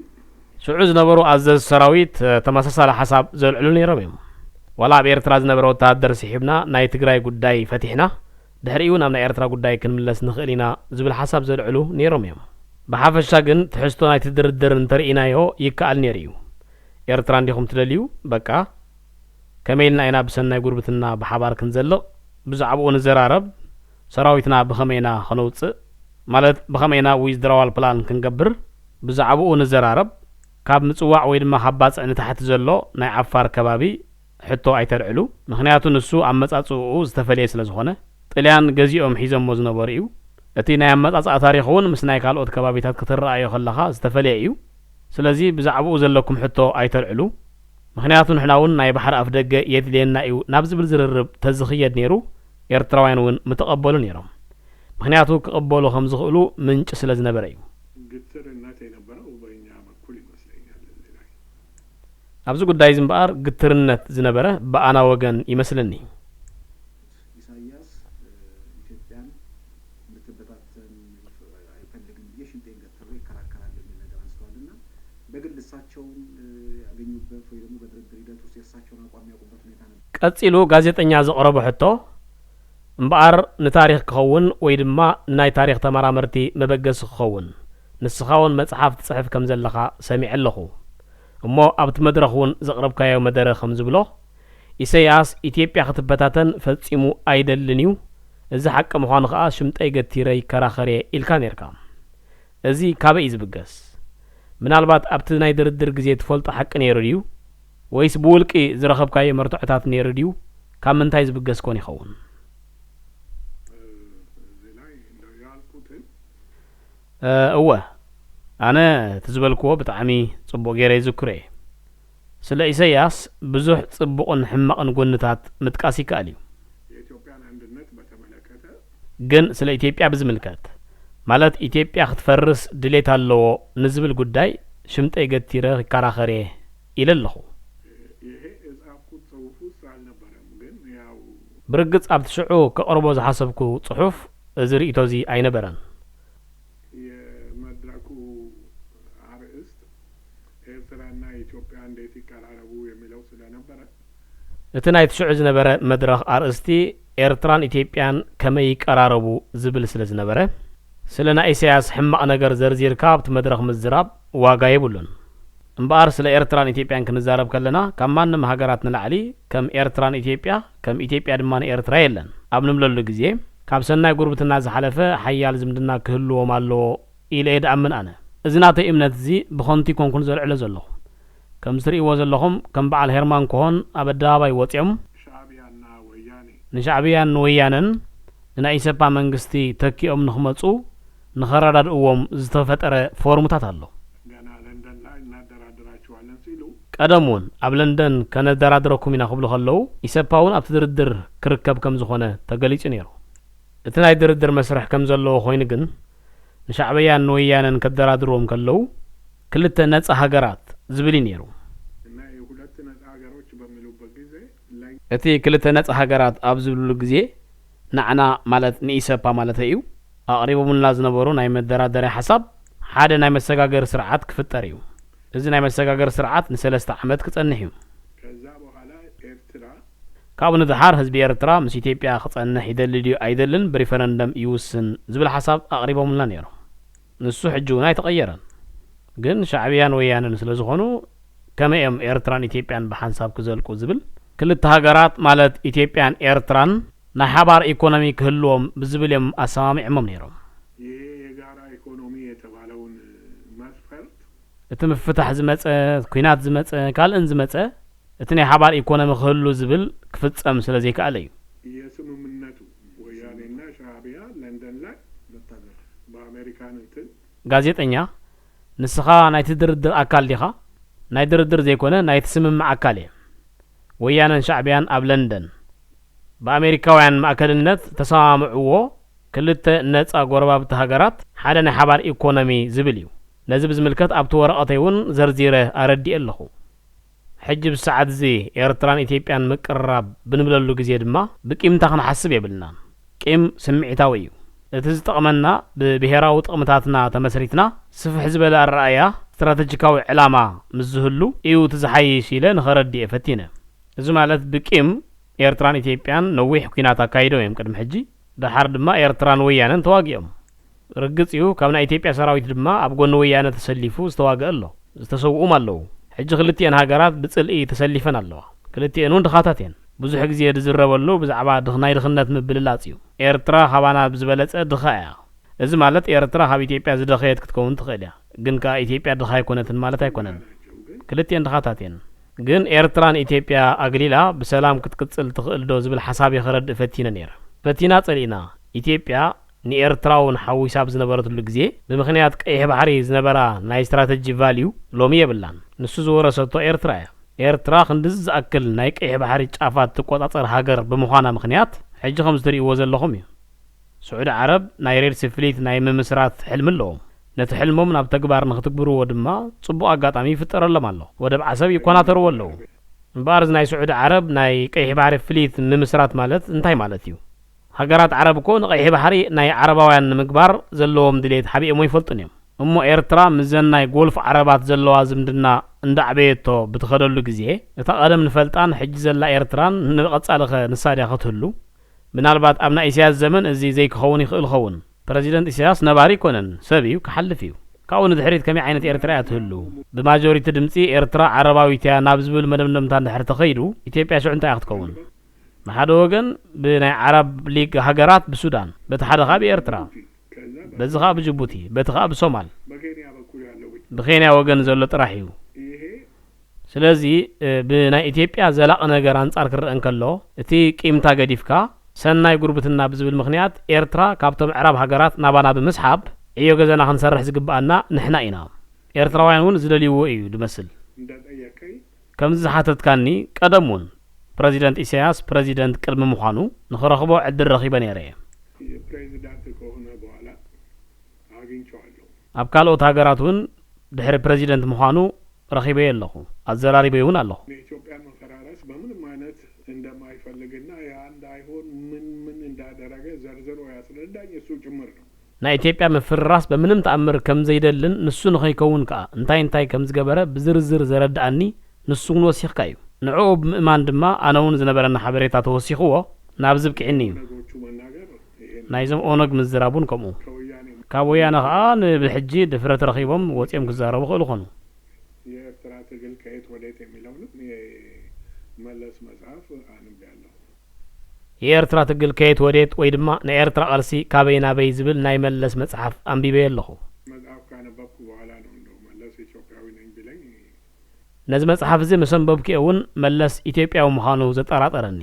ሽዑ ዝነበሩ ኣዘዝ ሰራዊት ተመሳሳሊ ሓሳብ ዘልዕሉ ነይሮም እዮም ዋላ ኣብ ኤርትራ ዝነበረ ወታደር ስሒብና ናይ ትግራይ ጉዳይ ፈቲሕና ድሕሪኡ ናብ ናይ ኤርትራ ጉዳይ ክንምለስ ንኽእል ኢና ዝብል ሓሳብ ዘልዕሉ ነይሮም እዮም ብሓፈሻ ግን ትሕዝቶ ናይቲ ድርድር እንተርኢናዮ ይከኣል ነይሩ እዩ ኤርትራ እንዲኹም ትደልዩ በቃ ከመይልና ኢና ብሰናይ ጉርብትና ብሓባር ክንዘልቕ ብዛዕባኡ ንዘራረብ ሰራዊትና ብኸመይና ኸነውፅእ ማለት ብኸመይና ዊዝድራዋል ፕላን ክንገብር ብዛዕባኡ ንዘራረብ ካብ ምጽዋዕ ወይ ድማ ካብ ባጽዕ ንታሕቲ ዘሎ ናይ ዓፋር ከባቢ ሕቶ ኣይተልዕሉ ምክንያቱ ንሱ ኣመጻጽኡ ዝተፈልየ ስለ ዝኾነ ጥልያን ገዚኦም ሒዞሞ ዝነበሩ እዩ እቲ ናይ ኣመጻጽኣ ታሪኽ እውን ምስ ናይ ካልኦት ከባቢታት ክትረኣዮ ከለኻ ዝተፈልየ እዩ ስለዚ ብዛዕባኡ ዘለኩም ሕቶ ኣይተልዕሉ ምክንያቱ ንሕና እውን ናይ ባሕሪ ኣፍ ደገ የድልየና እዩ ናብ ዝብል ዝርርብ ተዝኽየድ ነይሩ ኤርትራውያን እውን ምተቐበሉ ነይሮም ምክንያቱ ክቕበሉ ከም ዝኽእሉ ምንጭ ስለ ዝነበረ እዩ ግትርነት የነበረው በእኛ በኩል ይመስለኛል ኣብዚ ጉዳይ ዝምበኣር ግትርነት ዝነበረ በኣና ወገን ይመስለኒ ኢሳያስ ኢትዮጵያን ልትበታተን አይፈልግም የሽንጤን ገትሮ ይከራከራል የሚል ነገር አንስተዋልና በግል እሳቸውን ያገኙበት ወይ ደግሞ በድርድር ሂደት ውስጥ የእሳቸውን አቋም ያውቁበት ሁኔታ ነው ቀፂሉ ጋዜጠኛ ዘቀረበ ሕቶ እምበኣር ንታሪክ ክኸውን ወይ ድማ ናይ ታሪክ ተመራመርቲ መበገሲ ክኸውን ንስኻ እውን መጽሓፍ ትጽሕፍ ከም ዘለኻ ሰሚዕ ኣለኹ እሞ ኣብቲ መድረኽ እውን ዘቕረብካዮ መደረ ከም ዝብሎ ኢሳያስ ኢትዮጵያ ክትበታተን ፈጺሙ ኣይደልን እዩ እዚ ሓቂ ምዃኑ ከዓ ሽምጠይ ገቲረ ይከራኸረ ኢልካ ነርካ እዚ ካበይ ዝብገስ ምናልባት ኣብቲ ናይ ድርድር ግዜ ትፈልጦ ሓቂ ነይሩ ድዩ ወይስ ብውልቂ ዝረኸብካዮ መርትዖታት ነይሩ ድዩ ካብ ምንታይ ዝብገስ ኮን ይኸውን እወ ኣነ ትዝበልክዎ ብጣዕሚ ጽቡቕ ገይረ ይዝክሮ እየ ስለ ኢሳያስ ብዙሕ ጽቡቕን ሕማቕን ጎንታት ምጥቃስ ይከኣል እዩ የኢትዮጵያን አንድነት በተመለከተ ግን ስለ ኢትዮጵያ ብዝምልከት ማለት ኢትዮጵያ ክትፈርስ ድሌት ኣለዎ ንዝብል ጉዳይ ሽምጠይ ገቲረ ይከራኸረ ኢለ ኣለኹ ይሄ የጻፍኩት ጽሑፍ ውስጥ አልነበረም ግን ያው ብርግጽ ኣብ ትሽዑ ከቕርቦ ዝሓሰብኩ ጽሑፍ እዚ ርእቶ እዚ ኣይነበረን የመድረኩ አርእስት ኤርትራና ኢትዮጵያ እንዴት ይቀራረቡ የሚለው ስለነበረ እቲ ናይ ትሽዑ ዝነበረ መድረኽ ኣርእስቲ ኤርትራን ኢትዮጵያን ከመይ ይቀራረቡ ዝብል ስለ ዝነበረ ስለ ናይ ኢሳያስ ሕማቕ ነገር ዘርዚርካ ኣብቲ መድረኽ ምዝራብ ዋጋ የብሉን እምበኣር ስለ ኤርትራን ኢትዮጵያን ክንዛረብ ከለና ካብ ማንም ሃገራት ንላዕሊ ከም ኤርትራን ኢትዮጵያ ከም ኢትዮጵያ ድማ ንኤርትራ የለን ኣብ ንምለሉ ግዜ ካብ ሰናይ ጉርብትና ዝሓለፈ ሓያል ዝምድና ክህልዎም ኣለዎ ኢለ እየ ድኣምን ኣነ እዚ ናተይ እምነት እዚ ብኸንቲ ኮንኩን ዘልዕሎ ዘለኹ ከም ዝትርእይዎ ዘለኹም ከም በዓል ሄርማን ኮሆን ኣብ ኣደባባይ ወፂኦም ሻዕቢያና ወያኔ ንሻዕቢያን ንወያነን ንናይ ኢሰፓ መንግስቲ ተኪኦም ንኽመፁ ንኸረዳድእዎም ዝተፈጠረ ፎርሙታት ኣሎ ገና ለንደን ላይ እናደራድራቸዋለን ሲሉ ቀደም እውን ኣብ ለንደን ከነደራድረኩም ኢና ክብሉ ከለዉ ኢሰፓ እውን ኣብቲ ድርድር ክርከብ ከም ዝኾነ ተገሊጹ ነይሩ እቲ ናይ ድርድር መስርሕ ከም ዘለዎ ኮይኑ ግን ንሻዕቢያን ንወያነን ከደራድርዎም ከለዉ ክልተ ነጻ ሃገራት ዝብል ነይሩ እና የሁለት ነጻ ሀገሮች በሚሉበት ጊዜ እቲ ክልተ ነጻ ሃገራት ኣብ ዝብሉ ግዜ ንዓና ማለት ንኢሰፓ ማለት እዩ ኣቕሪቦምና ዝነበሩ ናይ መደራደርያ ሓሳብ ሓደ ናይ መሰጋገር ስርዓት ክፍጠር እዩ እዚ ናይ መሰጋገር ስርዓት ን3 ዓመት ክጸንሕ እዩ ከዛ በኋላ ኤርትራ ካብኡ ንድሓር ህዝቢ ኤርትራ ምስ ኢትዮጵያ ክጸንሕ ይደሊ ድዩ ኣይደልን ብሪፈረንደም ይውስን ዝብል ሓሳብ ኣቕሪቦምና ነይሩ ንሱ ሕጂ እውን ኣይተቐየረን ግን ሻዕቢያን ወያነን ስለ ዝኾኑ ከመይ እዮም ኤርትራን ኢትዮጵያን ብሓንሳብ ክዘልቁ ዝብል ክልተ ሃገራት ማለት ኢትዮጵያን ኤርትራን ናይ ሓባር ኢኮኖሚ ክህልዎም ብዝብል እዮም ኣሰማሚዖሞም ነይሮም ይሄ የጋራ ኢኮኖሚ የተባለውን መስፈርት እቲ ምፍታሕ ዝመፀ ኩናት ዝመፀ ካልእን ዝመፀ እቲ ናይ ሓባር ኢኮኖሚ ክህሉ ዝብል ክፍጸም ስለ ዘይከኣለ እዩ የስምምነቱ ወያኔና ሻዕቢያ ለንደን ላይ በአሜሪካን እንትን ጋዜጠኛ ንስኻ ናይቲ ድርድር ኣካል ዲኻ ናይ ድርድር ዘይኮነ ናይቲ ስምምዕ ኣካል እየ ወያነን ሻዕቢያን ኣብ ለንደን በአሜሪካውያን ማእከልነት ተሰማምዕዎ ክልተ ነጻ ጎረባብቲ ሃገራት ሓደ ናይ ሓባር ኢኮኖሚ ዝብል እዩ ነዚ ብዝምልከት ኣብቲ ወረቐተይ እውን ዘርዚረ ኣረዲእ ኣለኹ ሕጂ ብሰዓት እዚ ኤርትራን ኢትዮጵያን ምቅርራብ ብንብለሉ ግዜ ድማ ብቂምታ ክንሓስብ የብልናን ቂም ስምዒታዊ እዩ እቲ ዝጠቕመና ብብሄራዊ ጥቕምታትና ተመስሪትና ስፍሕ ዝበለ ኣረኣያ ስትራቴጂካዊ ዕላማ ምስ ዝህሉ እዩ እቲ ዝሓይሽ ኢለ ንኸረዲእ ፈቲነ እዚ ማለት ብቂም ኤርትራን ኢትዮጵያን ነዊሕ ኩናት ኣካይዶም እዮም ቅድሚ ሕጂ ድሓር ድማ ኤርትራን ወያነን ተዋጊኦም ርግጽ እዩ ካብ ናይ ኢትዮጵያ ሰራዊት ድማ ኣብ ጎኒ ወያነ ተሰሊፉ ዝተዋግአ ኣሎ ዝተሰውኡም ኣለዉ ሕጂ ክልቲአን ሃገራት ብጽልኢ ተሰሊፈን ኣለዋ ክልቲአን እውን ድኻታት እየን ብዙሕ ግዜ ዝዝረበሉ ብዛዕባ ናይ ድኽነት ምብልላጽ እዩ ኤርትራ ሃባና ብዝበለጸ ድኻ እያ እዚ ማለት ኤርትራ ካብ ኢትዮጵያ ዝደኸየት ክትከውን ትኽእል እያ ግን ከዓ ኢትዮጵያ ድኻ ኣይኮነትን ማለት ኣይኮነን ክልቲአን ድኻታት እየን ግን ኤርትራን ኢትዮጵያ ኣግሊላ ብሰላም ክትቅጽል ትኽእል ዶ ዝብል ሓሳብ የኸረድእ ፈቲነ ነይረ ፈቲና ጸሊእና ኢትዮጵያ ንኤርትራውን ሓዊሳ ብዝነበረትሉ ግዜ ብምኽንያት ቀይሕ ባሕሪ ዝነበራ ናይ ስትራቴጂ ቫልዩ ሎሚ የብላን ንሱ ዝወረሰቶ ኤርትራ እያ ኤርትራ ክንድዚ ዝኣክል ናይ ቀይሕ ባሕሪ ጫፋት ትቆጻጸር ሃገር ብምዃና ምኽንያት ሕጂ ከም ዝትርእይዎ ዘለኹም እዩ ስዑድ ዓረብ ናይ ሬድሲ ፍሊት ናይ ምምስራት ሕልሚ ኣለዎም ነቲ ሕልሞም ናብ ተግባር ንኽትግብርዎ ድማ ጽቡቕ ኣጋጣሚ ይፍጠረሎም ኣሎ ወደብ ዓሰብ ይኮናተርዎ ኣለዉ እምበኣር እዚ ናይ ስዑድ ዓረብ ናይ ቀይሕ ባሕሪ ፍሊት ምምስራት ማለት እንታይ ማለት እዩ ሃገራት ዓረብ እኮ ንቀይሕ ባሕሪ ናይ ዓረባውያን ንምግባር ዘለዎም ድሌት ሓቢኦሞ ይፈልጡን እዮም እሞ ኤርትራ ምዘን ናይ ጎልፍ ዓረባት ዘለዋ ዝምድና እንዳዕበየቶ ብትኸደሉ ግዜ እታ ቀደም ንፈልጣን ሕጂ ዘላ ኤርትራን ንቐጻልኸ ንሳድያ ክትህሉ ምናልባት ኣብ ናይ ኢሳያስ ዘመን እዚ ዘይክኸውን ይኽእል ኸውን ፕረዚደንት ኢሳያስ ነባሪ ይኮነን ሰብ እዩ ክሓልፍ እዩ كون دحريت كمي عينت إرترا تهلو بماجوريتي دمسي إرترا عرباويتيا نابزبل مدمدمتان دحر تخيدو إثيوبيا شو أنت تكون ما حدا وجن بين عرب ليج هجرات بسودان بتحدا خاب إرترا بزخاب جيبوتي بتخاب سومال بخينيا وجن زول طرحيو سلازي بين إثيوبيا زلاق نجار أنصار كرن كله تي قيمتا قديفكا سناي غربتنا بزبل مخنيات إرترا كابتم عرب هجرات نابانا بمسحاب إيو جزانا خنسرح زقبقنا نحنا إنا إرتراوين ون زلليو إيو دمسل كم زحاتت كاني قدمون بريزيدنت إسياس بريزيدنت كلمة مخانو نخرخبو عد الرخيبة نيري أبكالو تاقراتون دحر بريزيدنت مخانو رخيبة يلخو الزراري بيون الله عندما يفلقنا يعني دايهون من اندادرجة زرزر وياسردان يسوع جمر نا إثيوبيا مفرراس بمنم تأمر كم زيدلن نسون خي كون كا انتاي كم زجبرة بزرزر زرد عني نسون وسيخ كايو نعوب مأمان دما أنا ون زنبرنا حبريتا توسيخوه نابزب كعنيم نايزم أونق مزرابون كمو كابويانا خان بالحجي دفرت رخيبهم وتيم كزارو خلو خنو يفتراتجل كيت وديت ميلون ملس مزعف أنا بيالله የኤርትራ ትግል ከየት ወዴት ወይ ድማ ንኤርትራ ቃልሲ ካበይና በይ ዝብል ናይ መለስ መጽሐፍ አንቢበ የለኹ መጽሐፍ ካነበብኩ በኋላ ነው እንደው መለስ ኢትዮጵያዊ ነኝ ቢለኝ ነዚ መጽሐፍ እዚ መሰንበብኩ እውን መለስ ኢትዮጵያዊ ምዃኑ ዘጠራጠረኒ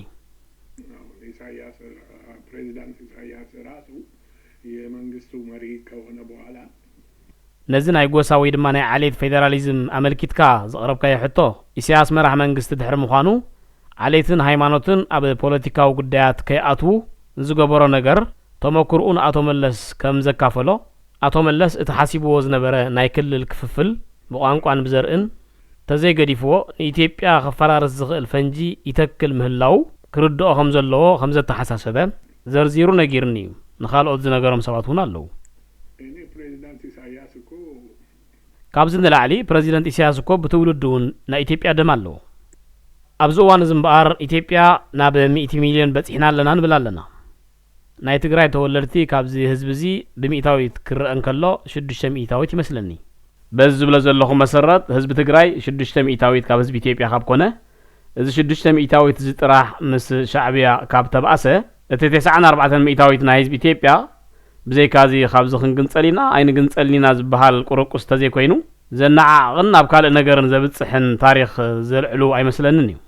ኢሳያስ ፕሬዚዳንት ኢሳያስ ራሱ የመንግስቱ መሪ ከሆነ በኋላ ነዚ ናይ ጎሳ ወይ ድማ ናይ ዓሌት ፌደራሊዝም አመልኪትካ ዘቕረብካዮ ሕቶ ኢሳያስ መራሕ መንግስቲ ድሕሪ ምዃኑ عليتن هايمانوتن أب بوليتيكاو قديات كي أتو زغبرو نجر تمكرون أتو ملس كم زكافلو أتو ملس اتحاسبو وزنبرة نايكل الكففل بقانكو عن بزرقن تزي قديفو إثيوبيا خفرار الزغل فنجي يتكل مهلاو كردو خمزلو خمزة تحساسة زرزيرو نجيرنيو نخال أدز نجرم سواتونا اللو إني بريزيدنت إساياسكو كابزن العلي بريزيدنت إساياسكو بتولدون نا إثيوبيا دمالو أبزوان زنبار إثيوبيا ناب 100 مليون بتحنا لنا نبلالنا ناي تግራይ ተወለድቲ ካብዚ ህዝብ እዚ ብ100 ክርአን ከሎ 600 ይመስለኒ በዚ ብለ ዘለኹ መሰረት ህዝብ ትግራይ 600 ካብ ህዝብ ኢትዮጵያ ካብ ኮነ እዚ 600 ዝጥራሕ ምስ ሻዕብያ ካብ ተባሰ እቲ 94 ናይ ህዝብ ኢትዮጵያ ብዘይካዚ ካብዚ ክንግንጸሊና ኣይን ግንጸሊና ዝበሃል ቁርቁስ ተዘይ ኮይኑ ዘናዓቕን ኣብ ካልእ ነገርን ዘብጽሕን ታሪኽ ዘልዕሉ ኣይመስለንን እዩ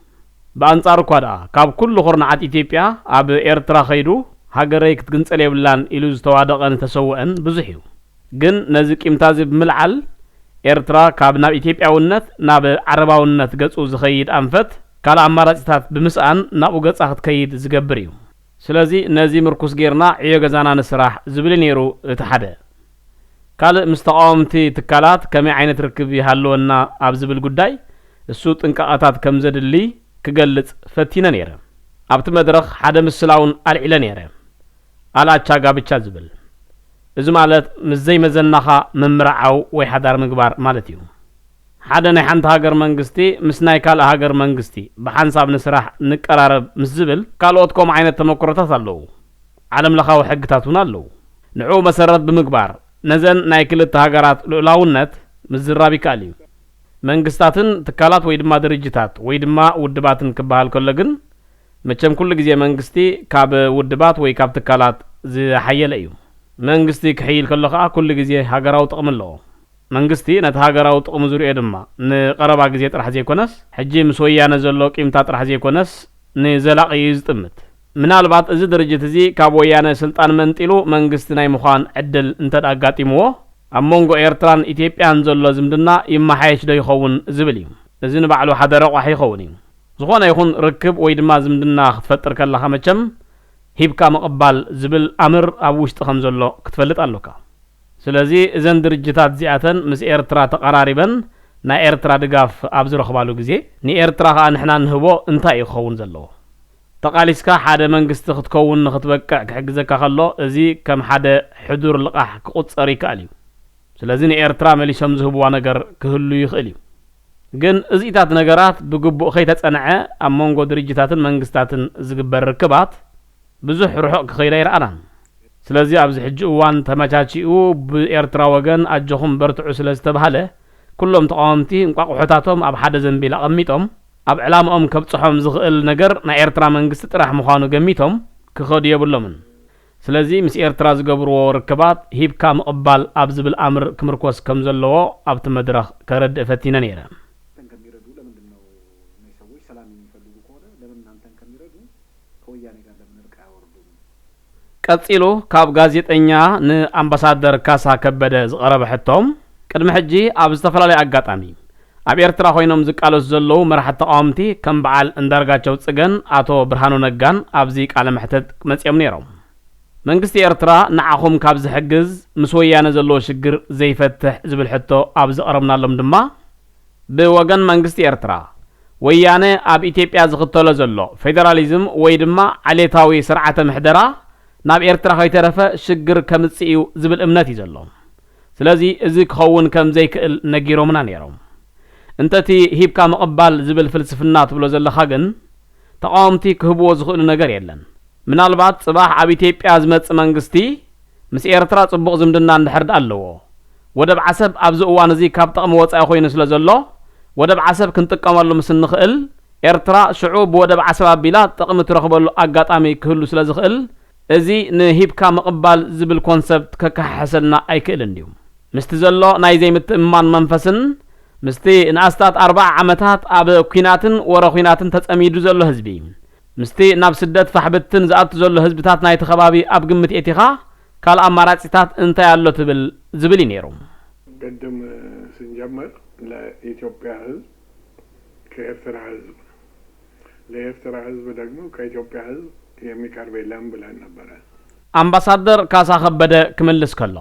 በአንጻሩ ኳዳ ካብ ኩሉ ኹርናዓት ኢትዮጵያ ኣብ ኤርትራ ኸይዱ ሃገረይ ክትግንጸል የብላን ኢሉ ዝተዋደቐን ተሰውአን ብዙሕ እዩ ግን ነዚ ቂምታ እዚ ብምልዓል ኤርትራ ካብ ናብ ኢትዮጵያውነት ናብ ዓረባውነት ገጹ ዝኸይድ ኣንፈት ካልእ ኣማራጺታት ብምስኣን ናብኡ ገጻ ክትከይድ ዝገብር እዩ ስለዚ ነዚ ምርኩስ ጌርና ዕዮ ገዛና ንስራሕ ዝብል ነይሩ እቲ ሓደ ካልእ ምስ ተቃወምቲ ትካላት ከመይ ዓይነት ርክብ ይሃለወና ኣብ ዝብል ጉዳይ እሱ ጥንቃቐታት ከም ዘድሊ ክገልጽ ፈቲነ ነይረ ኣብቲ መድረኽ ሓደ ምስላውን ኣልዒለ ነይረ ኣላቻ ጋብቻ ዝብል እዚ ማለት ምስ ዘይመዘናኻ ምምራዓው ወይ ሓዳር ምግባር ማለት እዩ ሓደ ናይ ሓንቲ ሃገር መንግስቲ ምስ ናይ ካልእ ሃገር መንግስቲ ብሓንሳብ ንስራሕ ንቀራረብ ምስ ዝብል ካልኦት ከምኡ ዓይነት ተመክሮታት ኣለዉ ዓለም ለኻዊ ሕግታት እውን ኣለዉ ንዑ መሰረት ብምግባር ነዘን ናይ ክልተ ሃገራት ልኡላውነት ምዝራብ ይከኣል እዩ መንግስታትን ትካላት ወይ ድማ ድርጅታት ወይ ድማ ውድባትን ክበሃል ከሎ ግን መቸም ኩሉ ግዜ መንግስቲ ካብ ውድባት ወይ ካብ ትካላት ዝሓየለ እዩ መንግስቲ ክሕይል ከሎ ከዓ ኩሉ ግዜ ሃገራዊ ጥቕሚ ኣለዎ መንግስቲ ነቲ ሃገራዊ ጥቕሚ ዝርኦ ድማ ንቐረባ ግዜ ጥራሕ ዘይኮነስ ሕጂ ምስ ወያነ ዘሎ ቂምታ ጥራሕ ዘይኮነስ ንዘላቒ ዝጥምት ምናልባት እዚ ድርጅት እዚ ካብ ወያነ ስልጣን መንጢሉ መንግስቲ ናይ ምዃን ዕድል እንተዳጋጢምዎ ኣብ መንጎ ኤርትራን ኢትዮጵያን ዘሎ ዝምድና ይመሓየሽ ዶ ይኸውን ዝብል እዩ እዚ ንባዕሉ ሓደ ረቑሕ ይኸውን እዩ ዝኾነ ይኹን ርክብ ወይ ድማ ዝምድና ክትፈጥር ከለኻ መቸም ሂብካ ምቕባል ዝብል ኣምር ኣብ ውሽጢ ከም ዘሎ ክትፈልጥ ኣለካ ስለዚ እዘን ድርጅታት እዚኣተን ምስ ኤርትራ ተቀራሪበን ናይ ኤርትራ ድጋፍ ኣብ ዝረኽባሉ ግዜ ንኤርትራ ከዓ ንሕና ንህቦ እንታይ ይኸውን ዘለዎ ተቃሊስካ ሓደ መንግስቲ ክትከውን ንኽትበቅዕ ክሕግዘካ ከሎ እዚ ከም ሓደ ሕዱር ልቓሕ ክቁፀር ይከኣል እዩ ስለዚ ንኤርትራ መሊሶም ዝህብዋ ነገር ክህሉ ይኽእል እዩ ግን እዚታት ነገራት ብግቡእ ከይተጸንዐ ኣብ መንጎ ድርጅታትን መንግስታትን ዝግበር ርክባት ብዙሕ ርሑቕ ክኸይዳ ይረኣና ስለዚህ ኣብዚ ሕጂ እዋን ተመቻቺኡ ብኤርትራ ወገን ኣጆኹም በርትዑ ስለዝተባሃለ ኩሎም ተቃወምቲ እንቋቁሖታቶም ኣብ ሓደ ዘንቢል ኣቐሚጦም ኣብ ዕላምኦም ከብፅሖም ዝኽእል ነገር ናይ ኤርትራ መንግስቲ ጥራሕ ምዃኑ ገሚቶም ክኸዱ የብሎምን ስለዚህ ምስ ኤርትራ ዝገብርዎ ርክባት ሂብካ ምቕባል ኣብ ዝብል ኣምር ክምርኮስ ከም ዘለዎ ኣብቲ መድረኽ ከረድእ ፈቲነ ነይረ ከሚረዱ ለምንድን ነው እነዚህ ሰዎች ሰላም የሚፈልጉ ከሆነ ለምን እናንተን ከሚረዱ ከወያኔ ጋር ለምን እርቅ አያወርዱም ቀፂሉ ካብ ጋዜጠኛ ንኣምባሳደር ካሳ ከበደ ዝቐረበ ሕቶም ቅድሚ ሕጂ ኣብ ዝተፈላለዩ ኣጋጣሚ ኣብ ኤርትራ ኮይኖም ዝቃለሱ ዘለዉ መራሕቲ ተቃወምቲ ከም በዓል እንዳርጋቸው ጽገን ኣቶ ብርሃኑ ነጋን ኣብዚ ቃለ መሕተት መጽኦም ነይሮም መንግስቲ ኤርትራ ንዓኹም ካብ ዝሕግዝ ምስ ወያነ ዘለዎ ሽግር ዘይፈትሕ ዝብል ሕቶ ኣብ ዝቐረብናሎም ድማ ብወገን መንግስቲ ኤርትራ ወያነ ኣብ ኢትዮጵያ ዝኽተሎ ዘሎ ፌደራሊዝም ወይ ድማ ዓሌታዊ ስርዓተ ምሕደራ ናብ ኤርትራ ከይተረፈ ሽግር ከምጽኡ ዝብል እምነት እዩ ዘሎ ስለዚ እዚ ክኸውን ከም ዘይክእል ነጊሮምና ነይሮም እንተቲ ሂብካ ምቕባል ዝብል ፍልስፍና ትብሎ ዘለኻ ግን ተቃወምቲ ክህብዎ ዝኽእሉ ነገር የለን ምናልባት ጽባሕ ኣብ ኢትዮጵያ ዝመጽእ መንግስቲ ምስ ኤርትራ ጽቡቕ ዝምድና እንድሕርዳ ኣለዎ ወደብ ዓሰብ ኣብዚ እዋን እዚ ካብ ጥቕሚ ወጻኢ ኮይኑ ስለ ዘሎ ወደብ ዓሰብ ክንጥቀመሉ ምስ ንኽእል ኤርትራ ሽዑ ብወደብ ዓሰብ ኣቢላ ጥቕሚ ትረኽበሉ ኣጋጣሚ ክህሉ ስለ ዝኽእል እዚ ንሂብካ ምቕባል ዝብል ኮንሰፕት ከከሓሕሰልና ኣይክእልን ድዩ ምስቲ ዘሎ ናይ ዘይምትእምማን መንፈስን ምስቲ ንኣስታት 40 ዓመታት ኣብ ኩናትን ወረ ኩናትን ተጸሚዱ ዘሎ ህዝቢ ምስቲ ናብ ስደት ፋሕብትን ዝኣቱ ዘሎ ህዝብታት ናይቲ ከባቢ ኣብ ግምት ኤቲኻ ካል ኣማራጺታት እንታይ ኣሎ ትብል ዝብል ነይሩ ቅድም ስንጀምር ለኢትዮጵያ ህዝብ ከኤርትራ ህዝብ ለኤርትራ ህዝብ ደግሞ ከኢትዮጵያ ህዝብ የሚቀርብ የለም ብለን ነበረ ኣምባሳደር ካሳ ከበደ ክምልስ ከሎ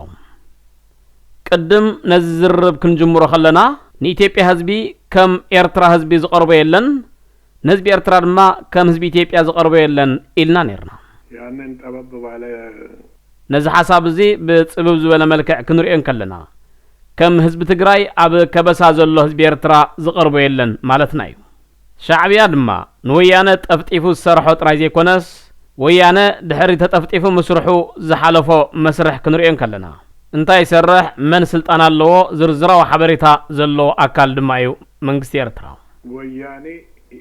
ቅድም ነዚ ዝርብ ክንጅምሮ ከለና ንኢትዮጵያ ህዝቢ ከም ኤርትራ ህዝቢ ዝቐርቦ የለን ነዝቢ ኤርትራ ድማ ከም ህዝቢ ኢትዮጵያ ዝቐርቦ የለን ኢልና ነርና ያንን ጠበብ ባለ ነዚ ሓሳብ እዚ ብጽብብ ዝበለ መልክዕ ክንሪኦ ከለና ከም ህዝቢ ትግራይ ኣብ ከበሳ ዘሎ ህዝቢ ኤርትራ ዝቐርቦ የለን ማለትና እዩ ሻዕብያ ድማ ንወያነ ጠፍጢፉ ዝሰርሖ ጥራይ ዘይኮነስ ወያነ ድሕሪ ተጠፍጢፉ መስርሑ ዝሓለፎ መስርሕ ክንሪኦ ከለና እንታይ ይሰርሕ መን ስልጣን ኣለዎ ዝርዝራዊ ሓበሬታ ዘለዎ ኣካል ድማ እዩ መንግስቲ ኤርትራ ወያኔ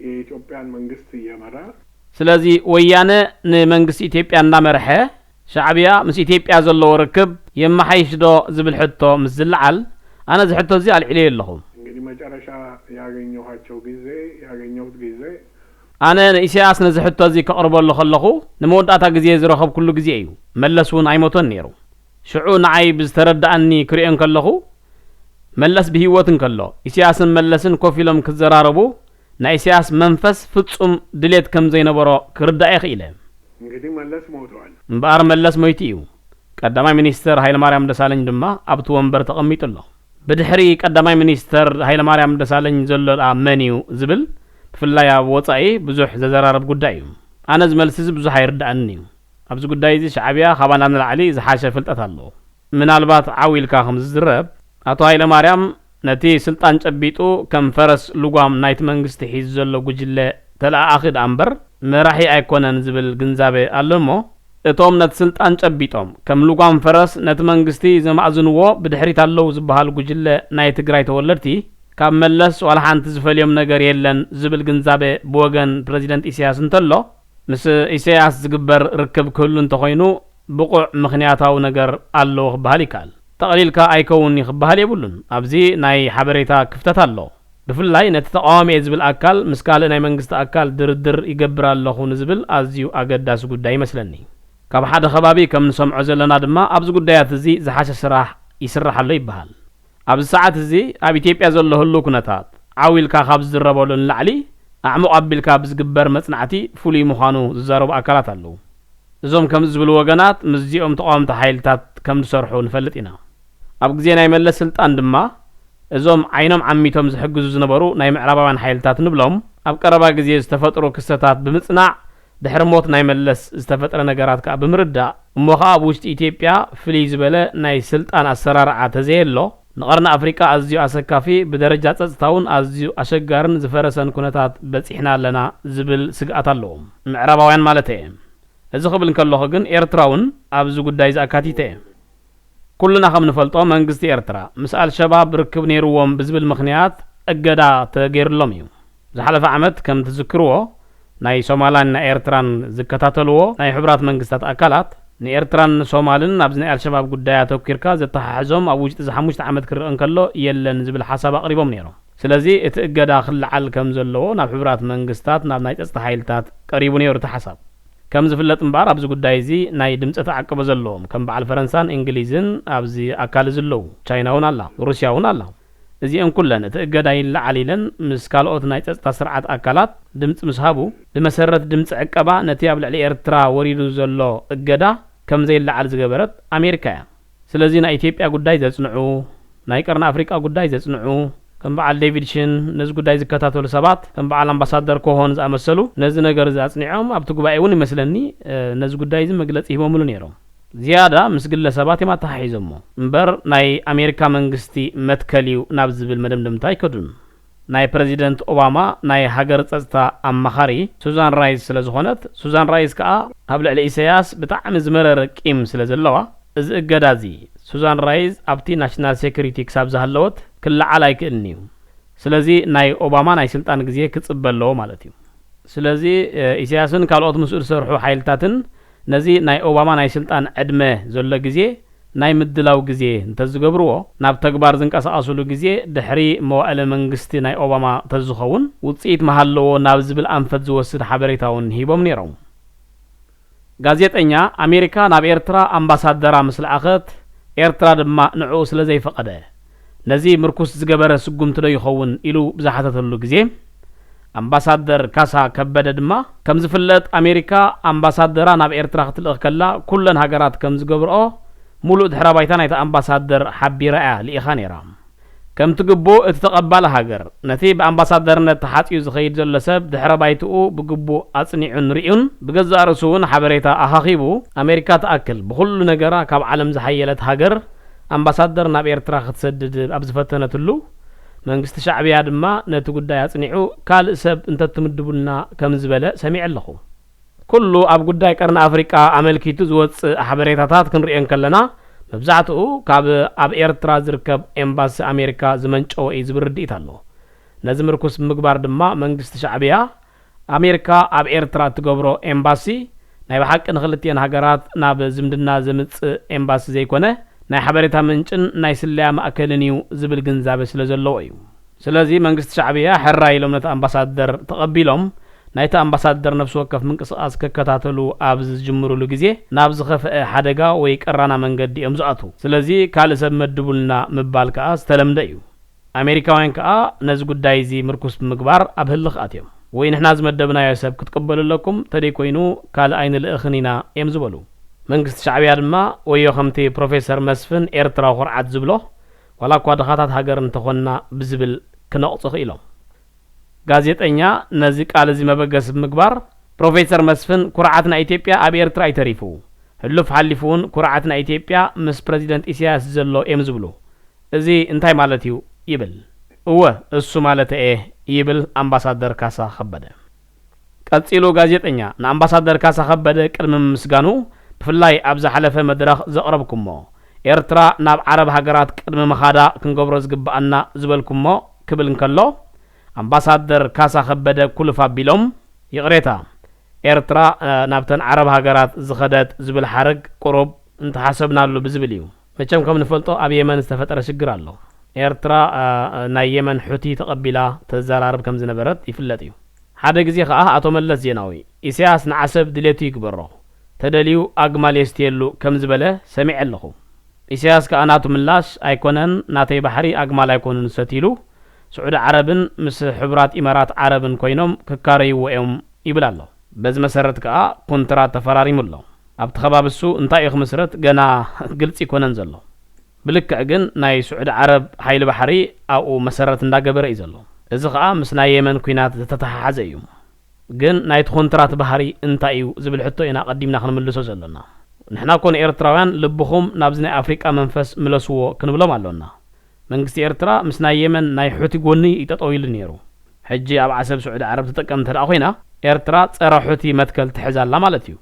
የኢትዮጵያን መንግስት እየመራ ስለዚ ወያነ ንመንግስቲ ኢትዮጵያ እንዳመርሐ ሻዕብያ ምስ ኢትዮጵያ ዘለዎ ርክብ የመሓይሽዶ ዝብል ሕቶ ምስ ዝለዓል ኣነ እዚ ሕቶ እዚ ኣልዒለ የለኹ እንግዲህ መጨረሻ ያገኘሁት ጊዜ ኣነ ንኢሳያስ ነዚ ሕቶ እዚ ከቕርበሉ ከለኹ ንመወዳእታ ግዜ ዝረኸብ ኩሉ ግዜ እዩ መለስ እውን ኣይሞቶን ነይሩ ሽዑ ንዓይ ብዝተረዳእኒ ክሪኦን ከለኹ መለስ ብሂወትን ከሎ ኢሳያስን መለስን ኮፍ ኢሎም ክዘራረቡ ናይ ኢሳያስ መንፈስ ፍጹም ድሌት ከም ዘይነበሮ ክርዳእ ይኽእለ እንግዲህ መለስ ሞተዋል እምበኣር መለስ ሞይቲ እዩ ቀዳማይ ሚኒስተር ሃይለማርያም ደሳለኝ ድማ ኣብቲ ወንበር ተቐሚጡ ኣሎ ብድሕሪ ቀዳማይ ሚኒስተር ሃይለማርያም ደሳለኝ ዘሎ መን እዩ ዝብል ብፍላይ ኣብ ወጻኢ ብዙሕ ዘዘራረብ ጉዳይ እዩ ኣነ ዝመልሲ እዚ ብዙሕ ኣይርዳእኒ እዩ ኣብዚ ጉዳይ እዚ ሻዕብያ ካባና ንላዕሊ ዝሓሸ ፍልጠት ኣለዎ ምናልባት ዓዊልካ ከም ዝዝረብ ኣቶ ሃይለማርያም ነቲ ስልጣን ጨቢጡ ከም ፈረስ ልጓም ናይቲ መንግስቲ ሒዙ ዘሎ ጉጅለ ተለኣኺ ዳ እምበር መራሒ ኣይኮነን ዝብል ግንዛቤ ኣሎ እሞ እቶም ነቲ ስልጣን ጨቢጦም ከም ልጓም ፈረስ ነቲ መንግስቲ ዘማእዝንዎ ብድሕሪት ኣለዉ ዝበሃል ጉጅለ ናይ ትግራይ ተወለድቲ ካብ መለስ ዋላ ሓንቲ ዝፈልዮም ነገር የለን ዝብል ግንዛቤ ብወገን ፕሬዚደንት ኢሳያስ እንተሎ ምስ ኢሳያስ ዝግበር ርክብ ክህሉ እንተኾይኑ ብቑዕ ምኽንያታዊ ነገር ኣለዎ ክበሃል ይከኣል ተቕሊልካ ኣይከውን ይኽበሃል የብሉን ኣብዚ ናይ ሓበሬታ ክፍተት ኣሎ ብፍላይ ነቲ ተቃዋሚ ዝብል ኣካል ምስ ካልእ ናይ መንግስቲ ኣካል ድርድር ይገብር ኣለኹ ንዝብል ኣዝዩ ኣገዳሲ ጉዳይ ይመስለኒ ካብ ሓደ ከባቢ ከም ንሰምዖ ዘለና ድማ ኣብዚ ጉዳያት እዚ ዝሓሸ ስራሕ ይስራሕ ኣሎ ይበሃል ኣብዚ ሰዓት እዚ ኣብ ኢትዮጵያ ዘሎ ህሉ ኩነታት ዓዊልካ ካብ ዝዝረበሉ ንላዕሊ ኣዕሙቕ ኣቢልካ ብዝግበር መጽናዕቲ ፍሉይ ምዃኑ ዝዛረቡ ኣካላት ኣለዉ እዞም ከም ዝብሉ ወገናት ምስዚኦም ተቃወምቲ ሓይልታት ከም ዝሰርሑ ንፈልጥ ኢና ኣብ ግዜ ናይ መለስ ስልጣን ድማ እዞም ዓይኖም ዓሚቶም ዝሕግዙ ዝነበሩ ናይ ምዕራባውያን ሓይልታት ንብሎም ኣብ ቀረባ ግዜ ዝተፈጥሩ ክስተታት ብምጽናዕ ድሕሪ ሞት ናይ መለስ ዝተፈጥረ ነገራት ከዓ ብምርዳእ እሞ ከዓ ኣብ ውሽጢ ኢትዮጵያ ፍልይ ዝበለ ናይ ስልጣን ኣሰራርዓ ተዘየሎ ንቐርኒ ኣፍሪካ ኣዝዩ ኣሰካፊ ብደረጃ ጸጥታውን ኣዝዩ ኣሸጋርን ዝፈረሰን ኩነታት በፂሕና ኣለና ዝብል ስግኣት ኣለዎም ምዕራባውያን ማለት እየ እዚ ኽብል እንከለኹ ግን ኤርትራውን ኣብዚ ጉዳይ ዝኣካቲተ እየ ኩልና ከም ንፈልጦ መንግስቲ ኤርትራ ምስ አልሸባብ ርክብ ነይሩዎም ብዝብል ምኽንያት እገዳ ተገይሩሎም እዩ ዝሓለፈ ዓመት ከም ትዝክርዎ ናይ ሶማላን ናይ ኤርትራን ዝከታተልዎ ናይ ሕብራት መንግስታት ኣካላት ንኤርትራን ሶማልን ኣብዚ ናይ አልሸባብ ጉዳይ ኣተኪርካ ዘተሓሕዞም ኣብ ውሽጢ ዝ5 ዓመት ክርአ እንከሎ የለን ዝብል ሓሳብ ኣቕሪቦም ነይሮም ስለዚ እቲ እገዳ ክልዓል ከም ዘለዎ ናብ ሕብራት መንግስታት ናብ ናይ ጸጥታ ሓይልታት ቀሪቡ ነይሩ እቲ ሓሳብ ከም ዝፍለጥ እምበር ኣብዚ ጉዳይ እዚ ናይ ድምፂ ተዓቅቦ ዘለዎም ከም በዓል ፈረንሳን እንግሊዝን ኣብዚ ኣካል ዘለዉ ቻይናውን ኣላ ሩስያውን ኣላ እዚአን ኩለን እቲ እገዳ ይልዓል ኢለን ምስ ካልኦት ናይ ጸጥታ ስርዓት ኣካላት ድምፂ ምስሃቡ ብመሰረት ድምፂ ዕቀባ ነቲ ኣብ ልዕሊ ኤርትራ ወሪዱ ዘሎ እገዳ ከም ዘይልዓል ዝገበረት ኣሜሪካ እያ ስለዚ ናይ ኢትዮጵያ ጉዳይ ዘጽንዑ ናይ ቀርኒ ኣፍሪቃ ጉዳይ ዘጽንዑ ከም በዓል ዴቪድ ሽን ነዚ ጉዳይ ዝከታተሉ ሰባት ከም በዓል አምባሳደር ኮሆን ዝኣመሰሉ ነዚ ነገር ዝኣጽኒዖም ኣብቲ ጉባኤ እውን ይመስለኒ ነዚ ጉዳይ እዚ መግለጺ ሂቦምሉ ነይሮም ዝያዳ ምስ ግለሰባት የማተሓሒዞሞ እምበር ናይ ኣሜሪካ መንግስቲ መትከልዩ ናብ ዝብል መደምደምታ ይከዱን ናይ ፕሬዚደንት ኦባማ ናይ ሃገር ጸጥታ ኣማኻሪ ሱዛን ራይስ ስለ ዝኾነት ሱዛን ራይስ ከዓ ኣብ ልዕሊ ኢሳያስ ብጣዕሚ ዝመረረ ቂም ስለ ዘለዋ እዚ እገዳ እዚ ሱዛን ራይስ ኣብቲ ናሽናል ሴኩሪቲ ክሳብ ዝሃለወት ክልዓል ኣይክእልን እዩ ስለዚ ናይ ኦባማ ናይ ስልጣን ግዜ ክጽበለዎ ማለት እዩ ስለዚ ኢሳያስን ካልኦት ምስኡ ዝሰርሑ ሓይልታትን ነዚ ናይ ኦባማ ናይ ስልጣን ዕድመ ዘሎ ግዜ ናይ ምድላው ግዜ እንተዝገብርዎ ናብ ተግባር ዝንቀሳቐስሉ ግዜ ድሕሪ መዋእለ መንግስቲ ናይ ኦባማ ተዝኸውን ውጽኢት መሃለዎ ናብ ዝብል ኣንፈት ዝወስድ ሓበሬታውን ሂቦም ነይሮም ጋዜጠኛ ኣሜሪካ ናብ ኤርትራ ኣምባሳደራ ምስ ለኣኸት ኤርትራ ድማ ንዕኡ ስለ ዘይፈቐደ ነዚ ምርኩስ ዝገበረ ስጉምቲ ዶ ይኸውን ኢሉ ብዝሓተተሉ ግዜ ኣምባሳደር ካሳ ከበደ ድማ ከም ዝፍለጥ ኣሜሪካ ኣምባሳደራ ናብ ኤርትራ ክትልእኽ ከላ ኩለን ሃገራት ከም ዝገብርኦ ሙሉእ ድሕረ ባይታ ናይቲ ኣምባሳደር ሓቢራ እያ ልኢኻ ነይራ ከም ትግቡእ እቲ ተቐባለ ሃገር ነቲ ብኣምባሳደርነት ተሓፂኡ ዝኸይድ ዘሎ ሰብ ድሕረ ባይትኡ ብግቡእ ኣጽኒዑን ርኡን ብገዛእ ርእሱ እውን ሓበሬታ ኣኻኺቡ ኣሜሪካ ተኣክል ብኩሉ ነገራ ካብ ዓለም ዝሓየለት ሃገር ኣምባሳደር ናብ ኤርትራ ክትሰድድ ኣብ ዝፈተነትሉ መንግስቲ ሻዕብያ ድማ ነቲ ጉዳይ ኣጽኒዑ ካልእ ሰብ እንተትምድቡልና ከም ዝበለ ሰሚዕ ኣለኹ ኩሉ ኣብ ጉዳይ ቀርኒ ኣፍሪቃ ኣመልኪቱ ዝወፅእ ሓበሬታታት ክንሪአን ከለና መብዛሕትኡ ካብ ኣብ ኤርትራ ዝርከብ ኤምባሲ ኣሜሪካ ዝመንጨወ እዩ ዝብል ርድኢት ኣሎ ነዚ ምርኩስ ብምግባር ድማ መንግስቲ ሻዕብያ ኣሜሪካ ኣብ ኤርትራ እትገብሮ ኤምባሲ ናይ ብሓቂ ንኽልቲአን ሃገራት ናብ ዝምድና ዘምጽእ ኤምባሲ ዘይኮነ ናይ ሓበሬታ ምንጭን ናይ ስለያ ማእከልን እዩ ዝብል ግንዛቤ ስለ ዘለዎ እዩ ስለዚ መንግስቲ ሻዕብያ ሕራ ኢሎም ነቲ ኣምባሳደር ተቐቢሎም ናይቲ ኣምባሳደር ነፍሲ ወከፍ ምንቅስቓስ ከከታተሉ ኣብ ዝጅምሩሉ ግዜ ናብ ዝኸፍአ ሓደጋ ወይ ቀራና መንገዲ እዮም ዝኣቱ ስለዚ ካልእ ሰብ መድቡልና ምባል ከዓ ዝተለምደ እዩ ኣሜሪካውያን ከዓ ነዚ ጉዳይ እዚ ምርኩስ ብምግባር ኣብ ህልኽ ኣትዮም ወይ ንሕና ዝመደብናዮ ሰብ ክትቅበሉ ኣለኩም ተደይ ኮይኑ ካልእ ኣይንልእኽን ኢና እዮም ዝበሉ መንግስቲ ሻዕብያ ድማ ወዮ ከምቲ ፕሮፌሰር መስፍን ኤርትራ ኹርዓት ዝብሎ ዋላ እኳ ድኻታት ሃገር እንተኾንና ብዝብል ክነቕፅኽ ኢሎም ጋዜጠኛ ነዚ ቃል እዚ መበገስ ብምግባር ፕሮፌሰር መስፍን ኩርዓት ናይ ኢትዮጵያ ኣብ ኤርትራ ኣይተሪፉ ህሉፍ ሓሊፉ እውን ኩርዓት ናይ ኢትዮጵያ ምስ ፕሬዚደንት ኢሳያስ ዘሎ እዮም ዝብሉ እዚ እንታይ ማለት እዩ ይብል እወ እሱ ማለት ይብል ኣምባሳደር ካሳ ከበደ ቀጺሉ ጋዜጠኛ ንኣምባሳደር ካሳ ከበደ ቅድሚ ምስጋኑ ብፍላይ ኣብ ዝሓለፈ መድረኽ ዘቕረብኩሞ ኤርትራ ናብ ዓረብ ሃገራት ቅድሚ መኻዳ ክንገብሮ ዝግባአና ዝበልኩሞ ክብል እንከሎ ኣምባሳደር ካሳ ከበደ ኩልፍ ኣቢሎም ይቕሬታ ኤርትራ ናብተን ዓረብ ሃገራት ዝኸደት ዝብል ሓረግ ቁሩብ እንተሓሰብናሉ ብዝብል እዩ መቸም ከም ንፈልጦ ኣብ የመን ዝተፈጠረ ሽግር ኣሎ ኤርትራ ናይ የመን ሑቲ ተቐቢላ ተዘራርብ ከም ዝነበረት ይፍለጥ እዩ ሓደ ግዜ ከዓ ኣቶ መለስ ዜናዊ ኢሳያስ ንዓሰብ ድሌቱ ይግበሮ ተደልዩ ኣግማል የስትየሉ ከም ዝበለ ሰሚዕ ኣለኹ ኢሳያስ ከዓ ናቱ ምላሽ ኣይኮነን ናተይ ባሕሪ ኣግማል ኣይኮኑን ሰቲሉ سعود عربن مس حبرات إمارات عربن كوينهم ككاري ويوم يبلالله بز مسرت كا كونترات تفراري ملو أبت خباب السو انتايخ مسرت جنا قلت يكون انزله بلك أجن ناي سعود عرب حيل بحري أو مسرت نداقبر إزله إذا خا مسنا يمن كوينات تتحازيهم جن ناي كونترات بحري انتايو زبل حتى إنا قديمنا خن ملسو زلنا نحنا كون إيرتراوان لبخم نابزنا أفريقيا منفس ملسو كنبلو مالونا منجست إيرترا مسنا يمن ناي حوتي قوني يتطويل نيرو حجي أب عسب سعود عرب تتكلم ترى أخوينا إيرترا ترى حوتي متكل تحزال لا مالتيو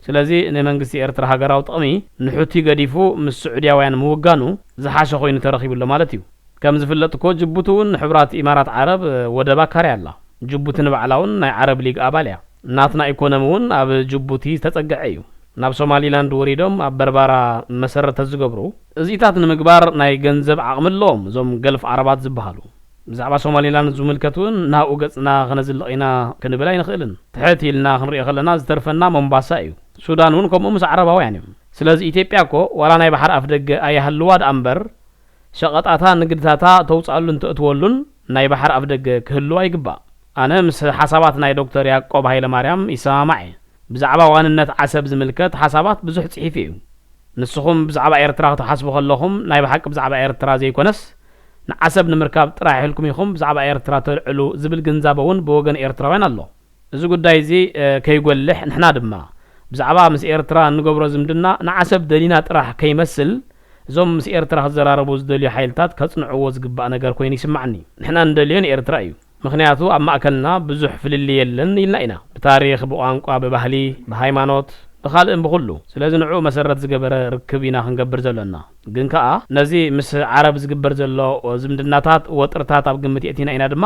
ስለዚህ ንመንግስቲ ኤርትራ ሃገራዊ ጥቕሚ ንሑቲ ገዲፉ ምስ ስዑድያውያን ምውጋኑ ዝሓሸ ኮይኑ ተረኺቡሎ ማለት እዩ ከም ዝፍለጥ እኮ ጅቡቲ እውን ንሕቡራት ኢማራት ዓረብ ወደባ ካርያ ኣላ ጅቡቲ ንባዕላ እውን ናይ ዓረብ ሊግ ኣባል እያ ናትና ኢኮኖሚ እውን ኣብ ጅቡቲ ተጸግዐ እዩ ናብ ሶማሊላንድ ወሪዶም ኣብ በርባራ መሰረተ ዝገብሩ እዚታት ንምግባር ናይ ገንዘብ ዓቕሚ ኣለዎም እዞም ገልፍ ዓረባት ዝበሃሉ ብዛዕባ ሶማሊላንድ ዝምልከቱን ናብኡ ገጽና ክነዝልቕ ኢና ክንብል ኣይንኽእልን ትሕት ኢልና ክንሪኦ ከለና ዝተርፈና ሞምባሳ እዩ ሱዳን እውን ከምኡ ምስ ዓረባውያን እዮም ስለዚ ኢትዮጵያ እኮ ዋላ ናይ ባሕር ኣፍ ደገ ኣየሃልዋ ዳ እምበር ሸቐጣታ ንግድታታ ተውፃሉን ትእትወሉን ናይ ባሕር ኣፍ ደገ ክህልዋ ይግባእ ኣነ ምስ ሓሳባት ናይ ዶክተር ያዕቆብ ሃይለማርያም ይሰማማዕ ብዛዕባ ዋንነት ዓሰብ ዝምልከት ሓሳባት ብዙሕ ጽሒፍ እዩ ንስኹም ብዛዕባ ኤርትራ ክትሓስቡ ከለኹም ናይ ብሓቂ ብዛዕባ ኤርትራ ዘይኮነስ ንዓሰብ ንምርካብ ጥራሕ ኢልኩም ኢኹም ብዛዕባ ኤርትራ ተልዕሉ ዝብል ግንዛበ እውን ብወገን ኤርትራውያን ኣሎ እዚ ጉዳይ እዚ ከይጎልሕ ንሕና ድማ ብዛዕባ ምስ ኤርትራ እንገብሮ ዝምድና ንዓሰብ ደሊና ጥራሕ ከይመስል እዞም ምስ ኤርትራ ክዘራረቡ ዝደልዩ ሓይልታት ከጽንዕዎ ዝግባእ ነገር ኮይኑ ይስማዓኒ ንሕና እንደልዮ ንኤርትራ እዩ ምክንያቱ ኣብ ማእከልና ብዙሕ ፍልል የለን ኢልና ኢና ብታሪኽ ብቋንቋ ብባህሊ ብሃይማኖት ብኻልእን ብኩሉ ስለዚ ንዑ መሰረት ዝገበረ ርክብ ኢና ክንገብር ዘለና ግን ከዓ ነዚ ምስ ዓረብ ዝግበር ዘሎ ዝምድናታት ወጥርታት ኣብ ግምት የእቲና ኢና ድማ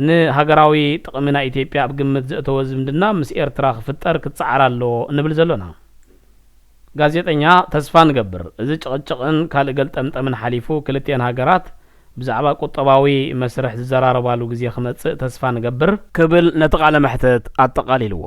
ንሃገራዊ ጥቕሚ ናይ ኢትዮጵያ ኣብ ግምት ዘእተወ ዝምድና ምስ ኤርትራ ክፍጠር ክትሰዓር ኣለዎ እንብል ዘለና ጋዜጠኛ ተስፋ ንገብር እዚ ጭቕጭቕን ካልእ ገልጠምጠምን ሓሊፉ ክልቲአን ሃገራት ብዛዕባ ቁጠባዊ መስርሕ ዝዘራረባሉ ግዜ ክመጽእ ተስፋ ንገብር ክብል ነቲ ቃለ መሕተት ኣጠቃሊልዎ